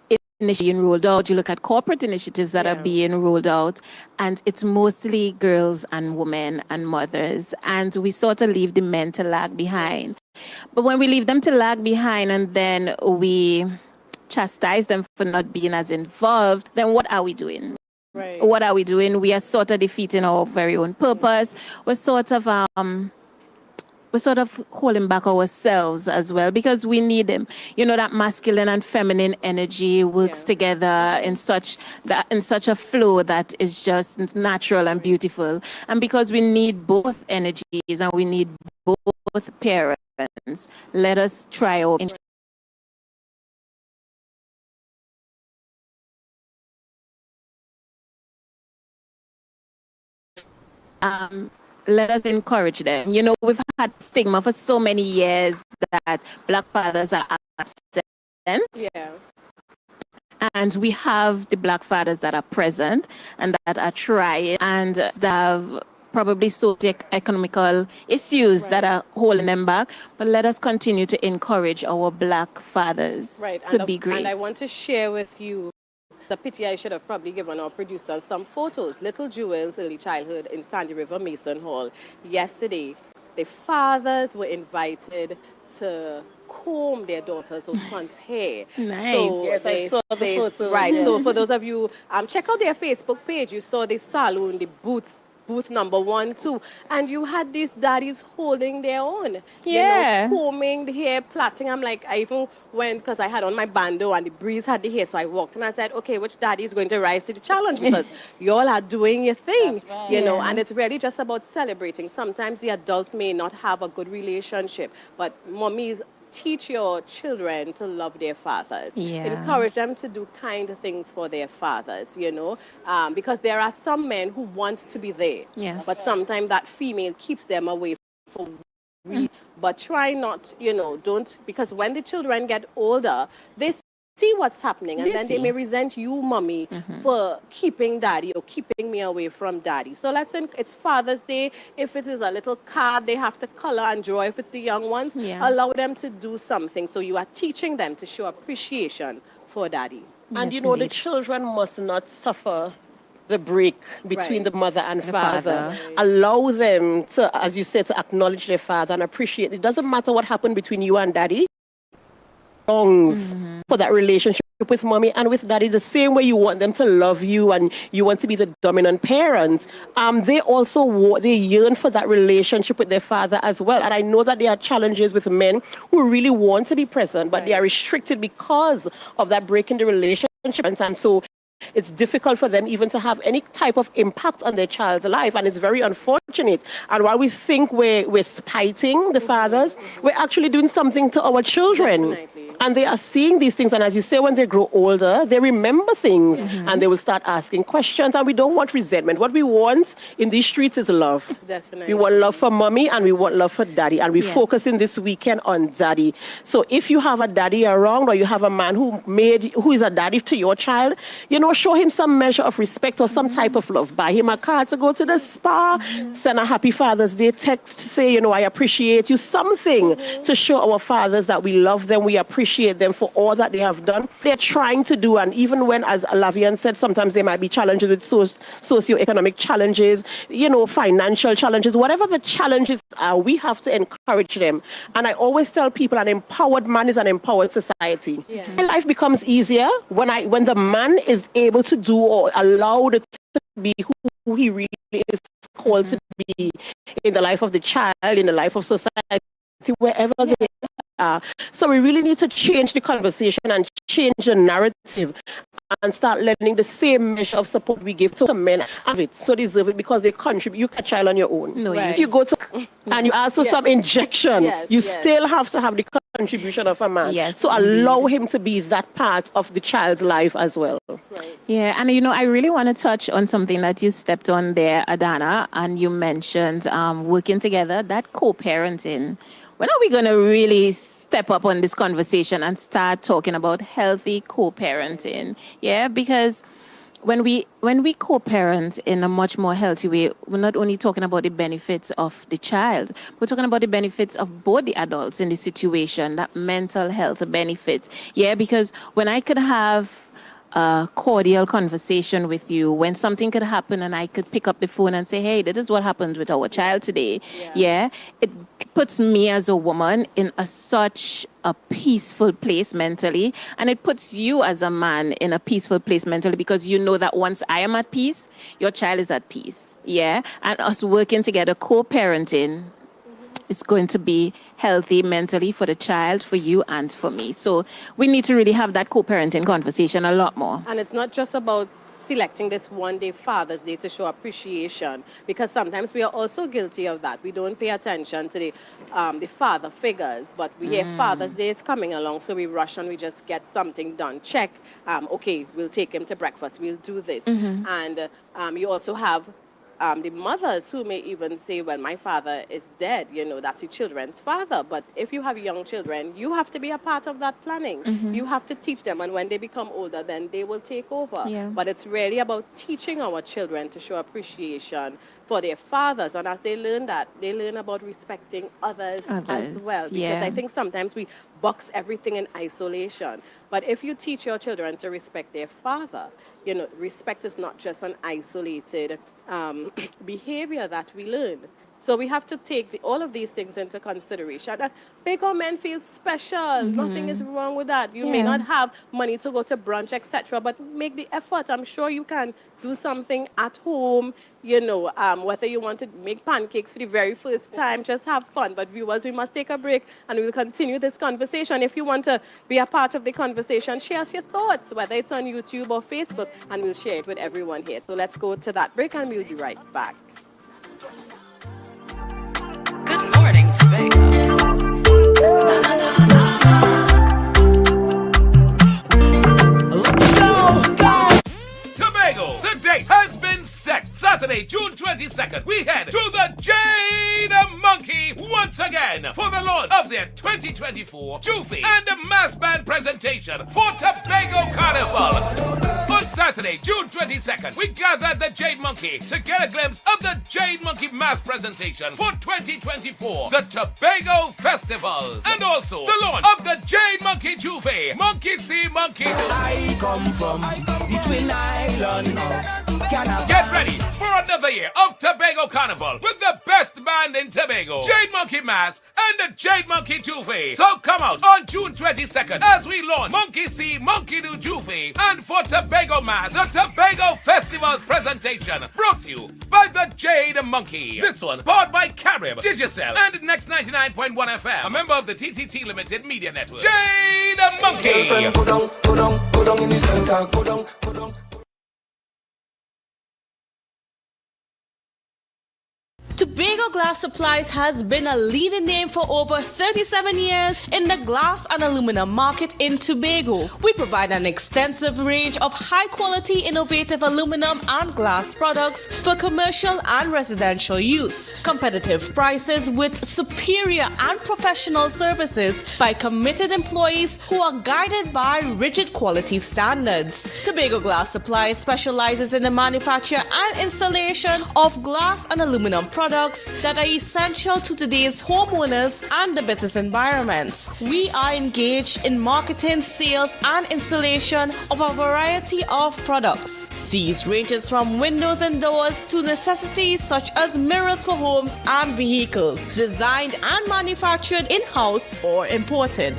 being rolled out, you look at corporate initiatives that are being rolled out, and it's mostly girls and women and mothers, and we sort of leave the men to lag behind. But when we leave them to lag behind and then we chastise them for not being as involved, then what are we doing? Right. What are we doing? We are sort of defeating our very own purpose. We're sort of holding back ourselves as well, because we need them. That masculine and feminine energy works together in such a flow that is just natural and beautiful. And because we need both energies and we need both parents, let us try our let us encourage them. We've had stigma for so many years that black fathers are absent. Yeah. And we have the black fathers that are present and that are trying and that have probably socio-economical issues that are holding them back. But let us continue to encourage our black fathers to be great. And I want to share with you the pity I should have probably given our producer some photos. Little Jewel's early childhood in Sandy River Mason Hall. Yesterday, the fathers were invited to comb their daughters or sons' hair. Nice. So yes, I saw the photos. Right. So for those of you, check out their Facebook page. You saw the salon, the booth number 1, 2, and you had these daddies holding their own. Combing the hair, plaiting. I'm like, I even went, because I had on my bandeau and the breeze had the hair, so I walked and I said, okay, which daddy is going to rise to the challenge? Because you all are doing your thing, and it's really just about celebrating. Sometimes the adults may not have a good relationship, but mommies, teach your children to love their fathers. Encourage them to do kind things for their fathers, because there are some men who want to be there. Yes. But sometimes that female keeps them away from But try not, don't, because when the children get older, they see what's happening, and They then they see. may resent you, mommy, for keeping daddy or keeping me away from daddy. So let's say it's Father's Day. If it is a little card, they have to color and draw. If it's the young ones, allow them to do something. So you are teaching them to show appreciation for daddy. And you know, the children must not suffer the break between the mother and father. Allow them to, as you said, to acknowledge their father and appreciate. It doesn't matter what happened between you and daddy. Longs for that relationship with mommy and with daddy, the same way you want them to love you and you want to be the dominant parents. They also they yearn for that relationship with their father as well. And I know that there are challenges with men who really want to be present, but they are restricted because of that break in the relationship. And so it's difficult for them even to have any type of impact on their child's life, and it's very unfortunate. And while we think we're spiting the fathers, we're actually doing something to our children. And they are seeing these things, and as you say, when they grow older, they remember things and they will start asking questions, and we don't want resentment. What we want in these streets is love. Definitely. We want love for mommy and we want love for daddy, and we focus in this weekend on daddy. So if you have a daddy around, or you have a man who is a daddy to your child, you know, show him some measure of respect or some type of love. Buy him a car to go to the spa, send a happy Father's Day text, say, you know, I appreciate you, something to show our fathers that we love them, we appreciate them for all that they have done. They're trying to do, and even when, as Lavian said, sometimes there might be challenges with socioeconomic challenges, you know, financial challenges, whatever the challenges are, we have to encourage them. And I always tell people, an empowered man is an empowered society. Life becomes easier when the man is able to do or allowed to be who he really is called to be in the life of the child, in the life of society, wherever they are. So we really need to change the conversation and change the narrative and start learning the same measure of support we give to men. And it so deserve it because they contribute. You can child on your own. No, If you go to and you ask for some injection, you still have to have the contribution of a man. So allow him to be that part of the child's life as well. Yeah, and you know, I really want to touch on something that you stepped on there, Adana, and you mentioned working together, that co-parenting. When are we going to really step up on this conversation and start talking about healthy co-parenting? Yeah, because when we co-parent in a much more healthy way, we're not only talking about the benefits of the child, we're talking about the benefits of both the adults in the situation, that mental health benefits. Yeah, because when I could have a cordial conversation with you, when something could happen and I could pick up the phone and say, hey, this is what happened with our child today. Yeah, it puts me as a woman in such a peaceful place mentally, and it puts you as a man in a peaceful place mentally, because you know that once I am at peace, your child is at peace. Yeah, and us working together, co-parenting, is going to be healthy mentally for the child, for you, and for me. So we need to really have that co-parenting conversation a lot more. And it's not just about selecting this one day, Father's Day, to show appreciation, because sometimes we are also guilty of that. We don't pay attention to the father figures, but we hear Father's Day is coming along, so we rush and we just get something done. Check, okay, we'll take him to breakfast, we'll do this. And you also have the mothers who may even say, well, my father is dead, you know, that's the children's father. But if you have young children, you have to be a part of that planning. You have to teach them, and when they become older, then they will take over. But it's really about teaching our children to show appreciation for their fathers, and as they learn that, they learn about respecting others as well. Because I think sometimes we box everything in isolation. But if you teach your children to respect their father, you know, respect is not just an isolated behavior that we learn. So we have to take all of these things into consideration. Bigger men feel special. Nothing is wrong with that. You may not have money to go to brunch, etc., but make the effort. I'm sure you can do something at home, you know, whether you want to make pancakes for the very first time, just have fun. But viewers, we must take a break and we'll continue this conversation. If you want to be a part of the conversation, share us your thoughts, whether it's on YouTube or Facebook, and we'll share it with everyone here. So let's go to that break and we'll be right back. Good morning, Tobago. Let's go! Tobago, the date has been set. Saturday, June 22nd, we head to the Jade Monkey once again for the launch of their 2024 Juve and Mass Band presentation for Tobago Carnival. On Saturday, June 22nd, we gather at the Jade Monkey to get a glimpse of the Jade Monkey Mass presentation for 2024, the Tobago Festival, and also the launch of the Jade Monkey Juve, Monkey See, Monkey Do. I come from the Twin Island of Canada. Get ready for another year of Tobago Carnival with the best band in Tobago, Jade Monkey Mass and the Jade Monkey Juve. So come out on June 22nd as we launch Monkey See, Monkey Do Juve, and for Tobago Mass, the Tobago Festival's presentation, brought to you by the Jade Monkey. This one bought by Carib, Digicel, and Next 99.1 FM, a member of the TTT Limited Media Network. Jade Monkey. Go down in the center, go down. Tobago Glass Supplies has been a leading name for over 37 years in the glass and aluminum market in Tobago. We provide an extensive range of high-quality, innovative aluminum and glass products for commercial and residential use. Competitive prices with superior and professional services by committed employees who are guided by rigid quality standards. Tobago Glass Supplies specializes in the manufacture and installation of glass and aluminum products that are essential to today's homeowners and the business environment. We are engaged in marketing, sales, and installation of a variety of products. These ranges from windows and doors to necessities such as mirrors for homes and vehicles, designed and manufactured in-house or imported.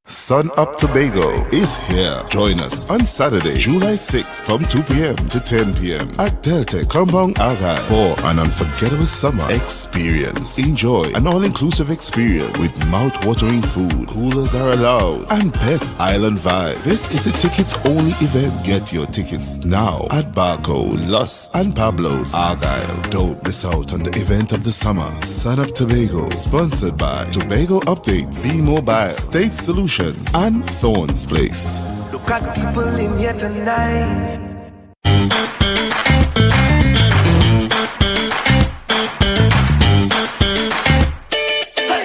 Sun Up Tobago is here. Join us on Saturday, July 6th from 2 p.m. to 10 p.m. at Delta Compound Argyle for an unforgettable summer experience. Enjoy an all-inclusive experience with mouth-watering food, coolers are allowed, and best island vibe. This is a tickets-only event. Get your tickets now at Barco, Lust, and Pablo's Argyle. Don't miss out on the event of the summer. Sun Up Tobago, sponsored by Tobago Updates, B-Mobile, State Solutions, and Thorns Place. Look at people in here tonight.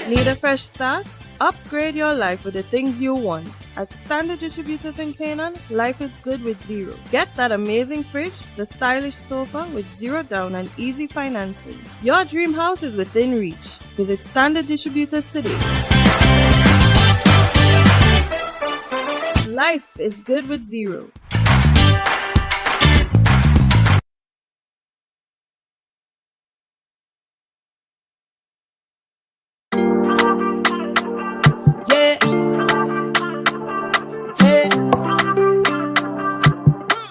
Need a fresh start? Upgrade your life with the things you want. At Standard Distributors in Canaan, life is good with zero. Get that amazing fridge, the stylish sofa with zero down and easy financing. Your dream house is within reach. Visit Standard Distributors today. Life is good with zero. Yeah. Hey.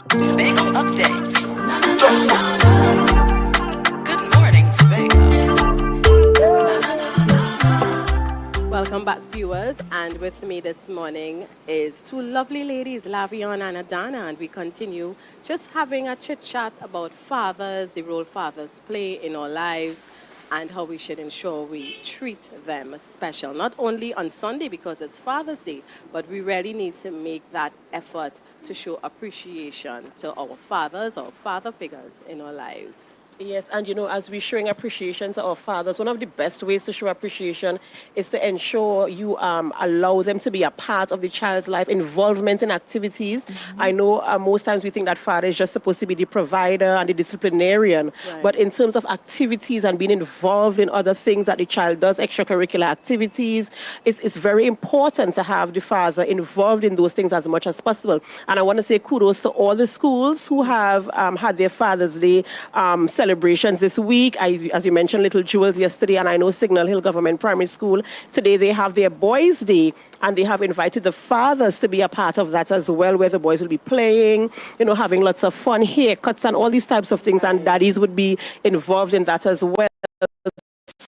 Tobago updates. Good morning, Welcome back, viewers, and with me this morning is two lovely ladies, Lavion and Adana, and we continue just having a chit-chat about fathers, the role fathers play in our lives, and how we should ensure we treat them special, not only on Sunday because it's Father's Day, but we really need to make that effort to show appreciation to our fathers, our father figures in our lives. Yes, and you know, as we're showing appreciation to our fathers, one of the best ways to show appreciation is to ensure you allow them to be a part of the child's life, involvement in activities. Mm-hmm. I know most times we think that father is just supposed to be the provider and the disciplinarian, right. But in terms of activities and being involved in other things that the child does, extracurricular activities, it's very important to have the father involved in those things as much as possible. And I want to say kudos to all the schools who have had their Father's Day celebrations this week. As you mentioned, Little Jewels yesterday, and I know Signal Hill Government Primary School, today they have their Boys' Day, and they have invited the fathers to be a part of that as well, where the boys will be playing, you know, having lots of fun, haircuts and all these types of things, and daddies would be involved in that as well.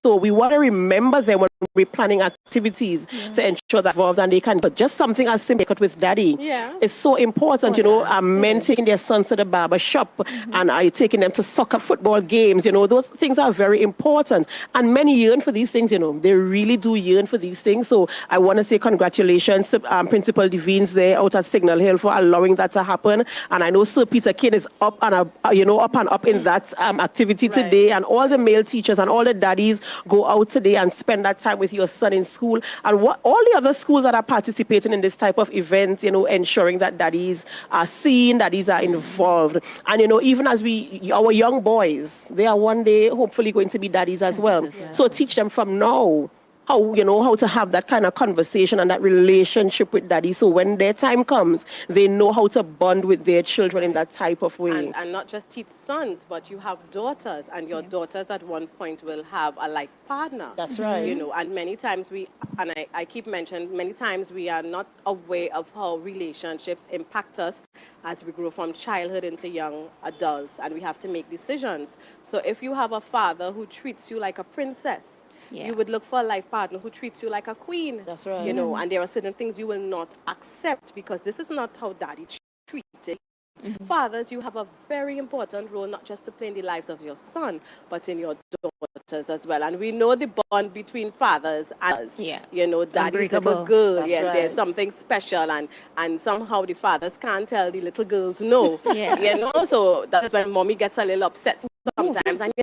So we want to remember them when we're planning activities to ensure that involved and they can. But just something as simple with daddy is so important. You know, men taking their sons to the barber shop and taking them to soccer, football games. You know, those things are very important. And men yearn for these things. You know, they really do yearn for these things. So I want to say congratulations to Principal Devines there out at Signal Hill for allowing that to happen. And I know Sir Peter King is up and up in that activity today. And all the male teachers and all the daddies go out today and spend that time with your son in school. And all the other schools that are participating in this type of event, you know, ensuring that daddies are seen, daddies are involved. And, you know, even as our young boys, they are one day hopefully going to be daddies as well. So teach them from now how to have that kind of conversation and that relationship with daddy. So when their time comes, they know how to bond with their children in that type of way. And not just teach sons, but you have daughters, and your daughters at one point will have a life partner. That's right. You know, and many times I keep mentioning, many times we are not aware of how relationships impact us as we grow from childhood into young adults, and we have to make decisions. So if you have a father who treats you like a princess, you would look for a life partner who treats you like a queen. That's right. You know, and there are certain things you will not accept because this is not how daddy treated. Fathers, you have a very important role, not just to play in the lives of your son, but in your daughters as well. And we know the bond between fathers and us. You know, daddy's little girl. That's right. There's something special, and somehow the fathers can't tell the little girls no. You know, so that's when mommy gets a little upset sometimes, and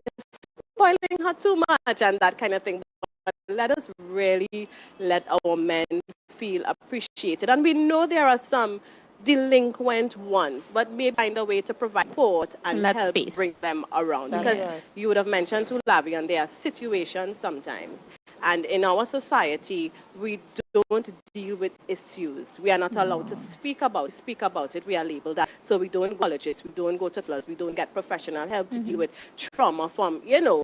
spoiling her too much and that kind of thing. But let us really let our men feel appreciated. And we know there are some delinquent ones, but maybe find a way to provide support and help bring them around. Because you would have mentioned to Lavian, there are situations sometimes. And in our society, we don't deal with issues. We are not allowed to speak about it. We are labeled that. So we don't go to colleges, we don't go to clubs, we don't get professional help to deal with trauma from, you know,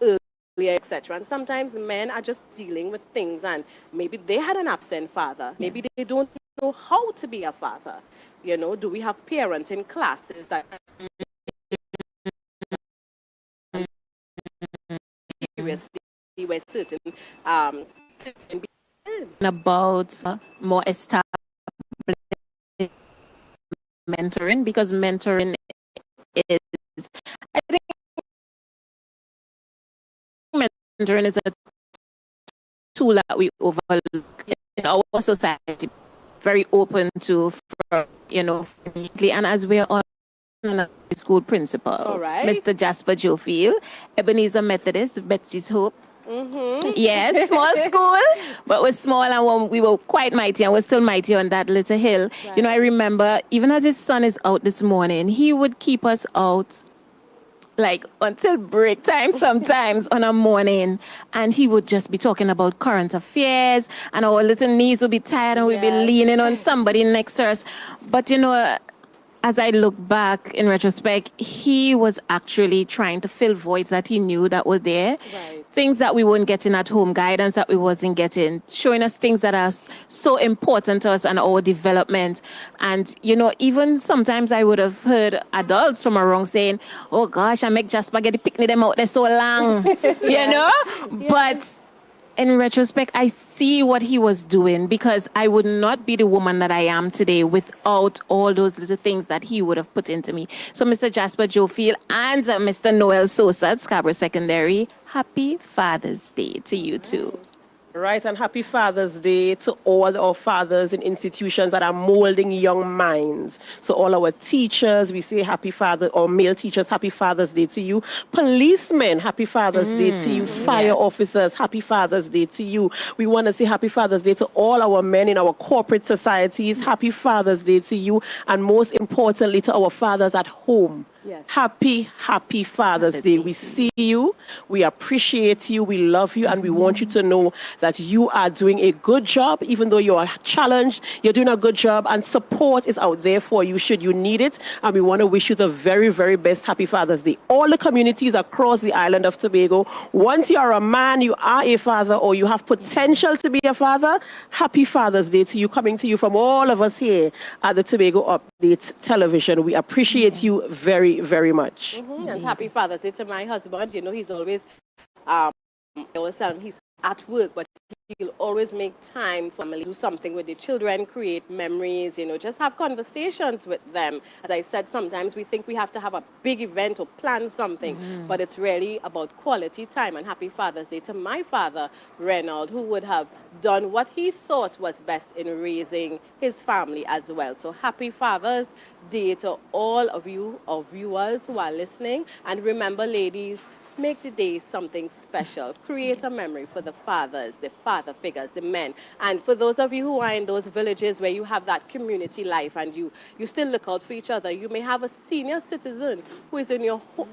earlier, etc. And sometimes men are just dealing with things, and maybe they had an absent father. Maybe they don't know how to be a father. You know, do we have parenting classes that seriously where certain about more established mentoring, because mentoring is, I think mentoring is a tool that we overlook in our society, very open to, you know, and as we're on a school principal, Mr. Jasper Jofield, Ebenezer Methodist, Betsy's Hope. Yes, small school, but we're small, and we were quite mighty, and we're still mighty on that little hill. You know, I remember even as his son is out this morning, he would keep us out like until break time sometimes on a morning, and he would just be talking about current affairs, and our little knees would be tired and we'd be leaning on somebody next to us. But you know, as I look back in retrospect, he was actually trying to fill voids that he knew that were there. Things that we weren't getting at home, guidance that we wasn't getting, showing us things that are so important to us and our development. And, you know, even sometimes I would have heard adults from around saying, oh gosh, I make Jasper get the picnic them out there so long, you know? But in retrospect, I see what he was doing, because I would not be the woman that I am today without all those little things that he would have put into me. So Mr. Jasper Jofield and Mr. Noel Sosa at Scarborough Secondary, happy Father's Day to you too. Right, and happy Father's Day to all our fathers in institutions that are molding young minds. So all our teachers, we say happy Father, or male teachers, happy Father's Day to you. Policemen, happy Father's Day to you. Fire officers, happy Father's Day to you. We want to say happy Father's Day to all our men in our corporate societies. Happy Father's Day to you. And most importantly, to our fathers at home. Happy Father's Day. We see you, we appreciate you, we love you, and we want you to know that you are doing a good job. Even though you are challenged, you're doing a good job, and support is out there for you should you need it. And we want to wish you the very, very best happy Father's Day. All the communities across the island of Tobago, once you are a man, you are a father, or you have potential to be a father, happy Father's Day to you, coming to you from all of us here at the Tobago Update Television. We appreciate you very, very much. And happy Father's Day to my husband. You know, he's always he's at work, but he'll always make time for family, do something with the children, create memories, just have conversations with them. As I said, sometimes we think we have to have a big event or plan something, but it's really about quality time. And happy Father's Day to my father, Reynald, who would have done what he thought was best in raising his family as well. So happy Father's Day to all of you, our viewers who are listening. And remember, ladies, make the day something special. Create a memory for the fathers, the father figures, the men. And for those of you who are in those villages where you have that community life and you still look out for each other, you may have a senior citizen who is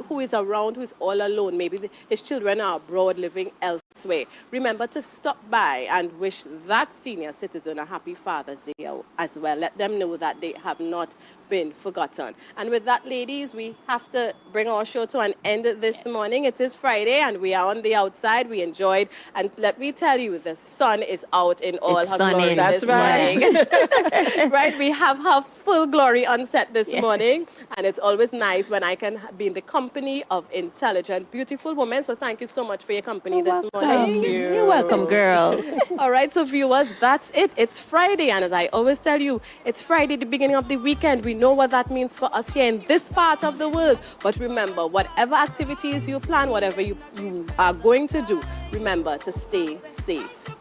who is around, who is all alone. Maybe his children are abroad living elsewhere. Remember to stop by and wish that senior citizen a happy Father's Day as well. Let them know that they have not been forgotten. And with that, ladies, we have to bring our show to an end this morning. It is Friday and we are on the outside. We enjoyed, and let me tell you, the sun is out in all her glory this morning. Right, we have her full glory on set this morning, and it's always nice when I can be in the company of intelligent, beautiful women. So thank you so much for your company this morning. You're welcome, girl. All right, so viewers, that's it. It's Friday, and as I always tell you, it's Friday, the beginning of the weekend. We know what that means for us here in this part of the world. But remember, whatever activities you plan, whatever you are going to do, remember to stay safe.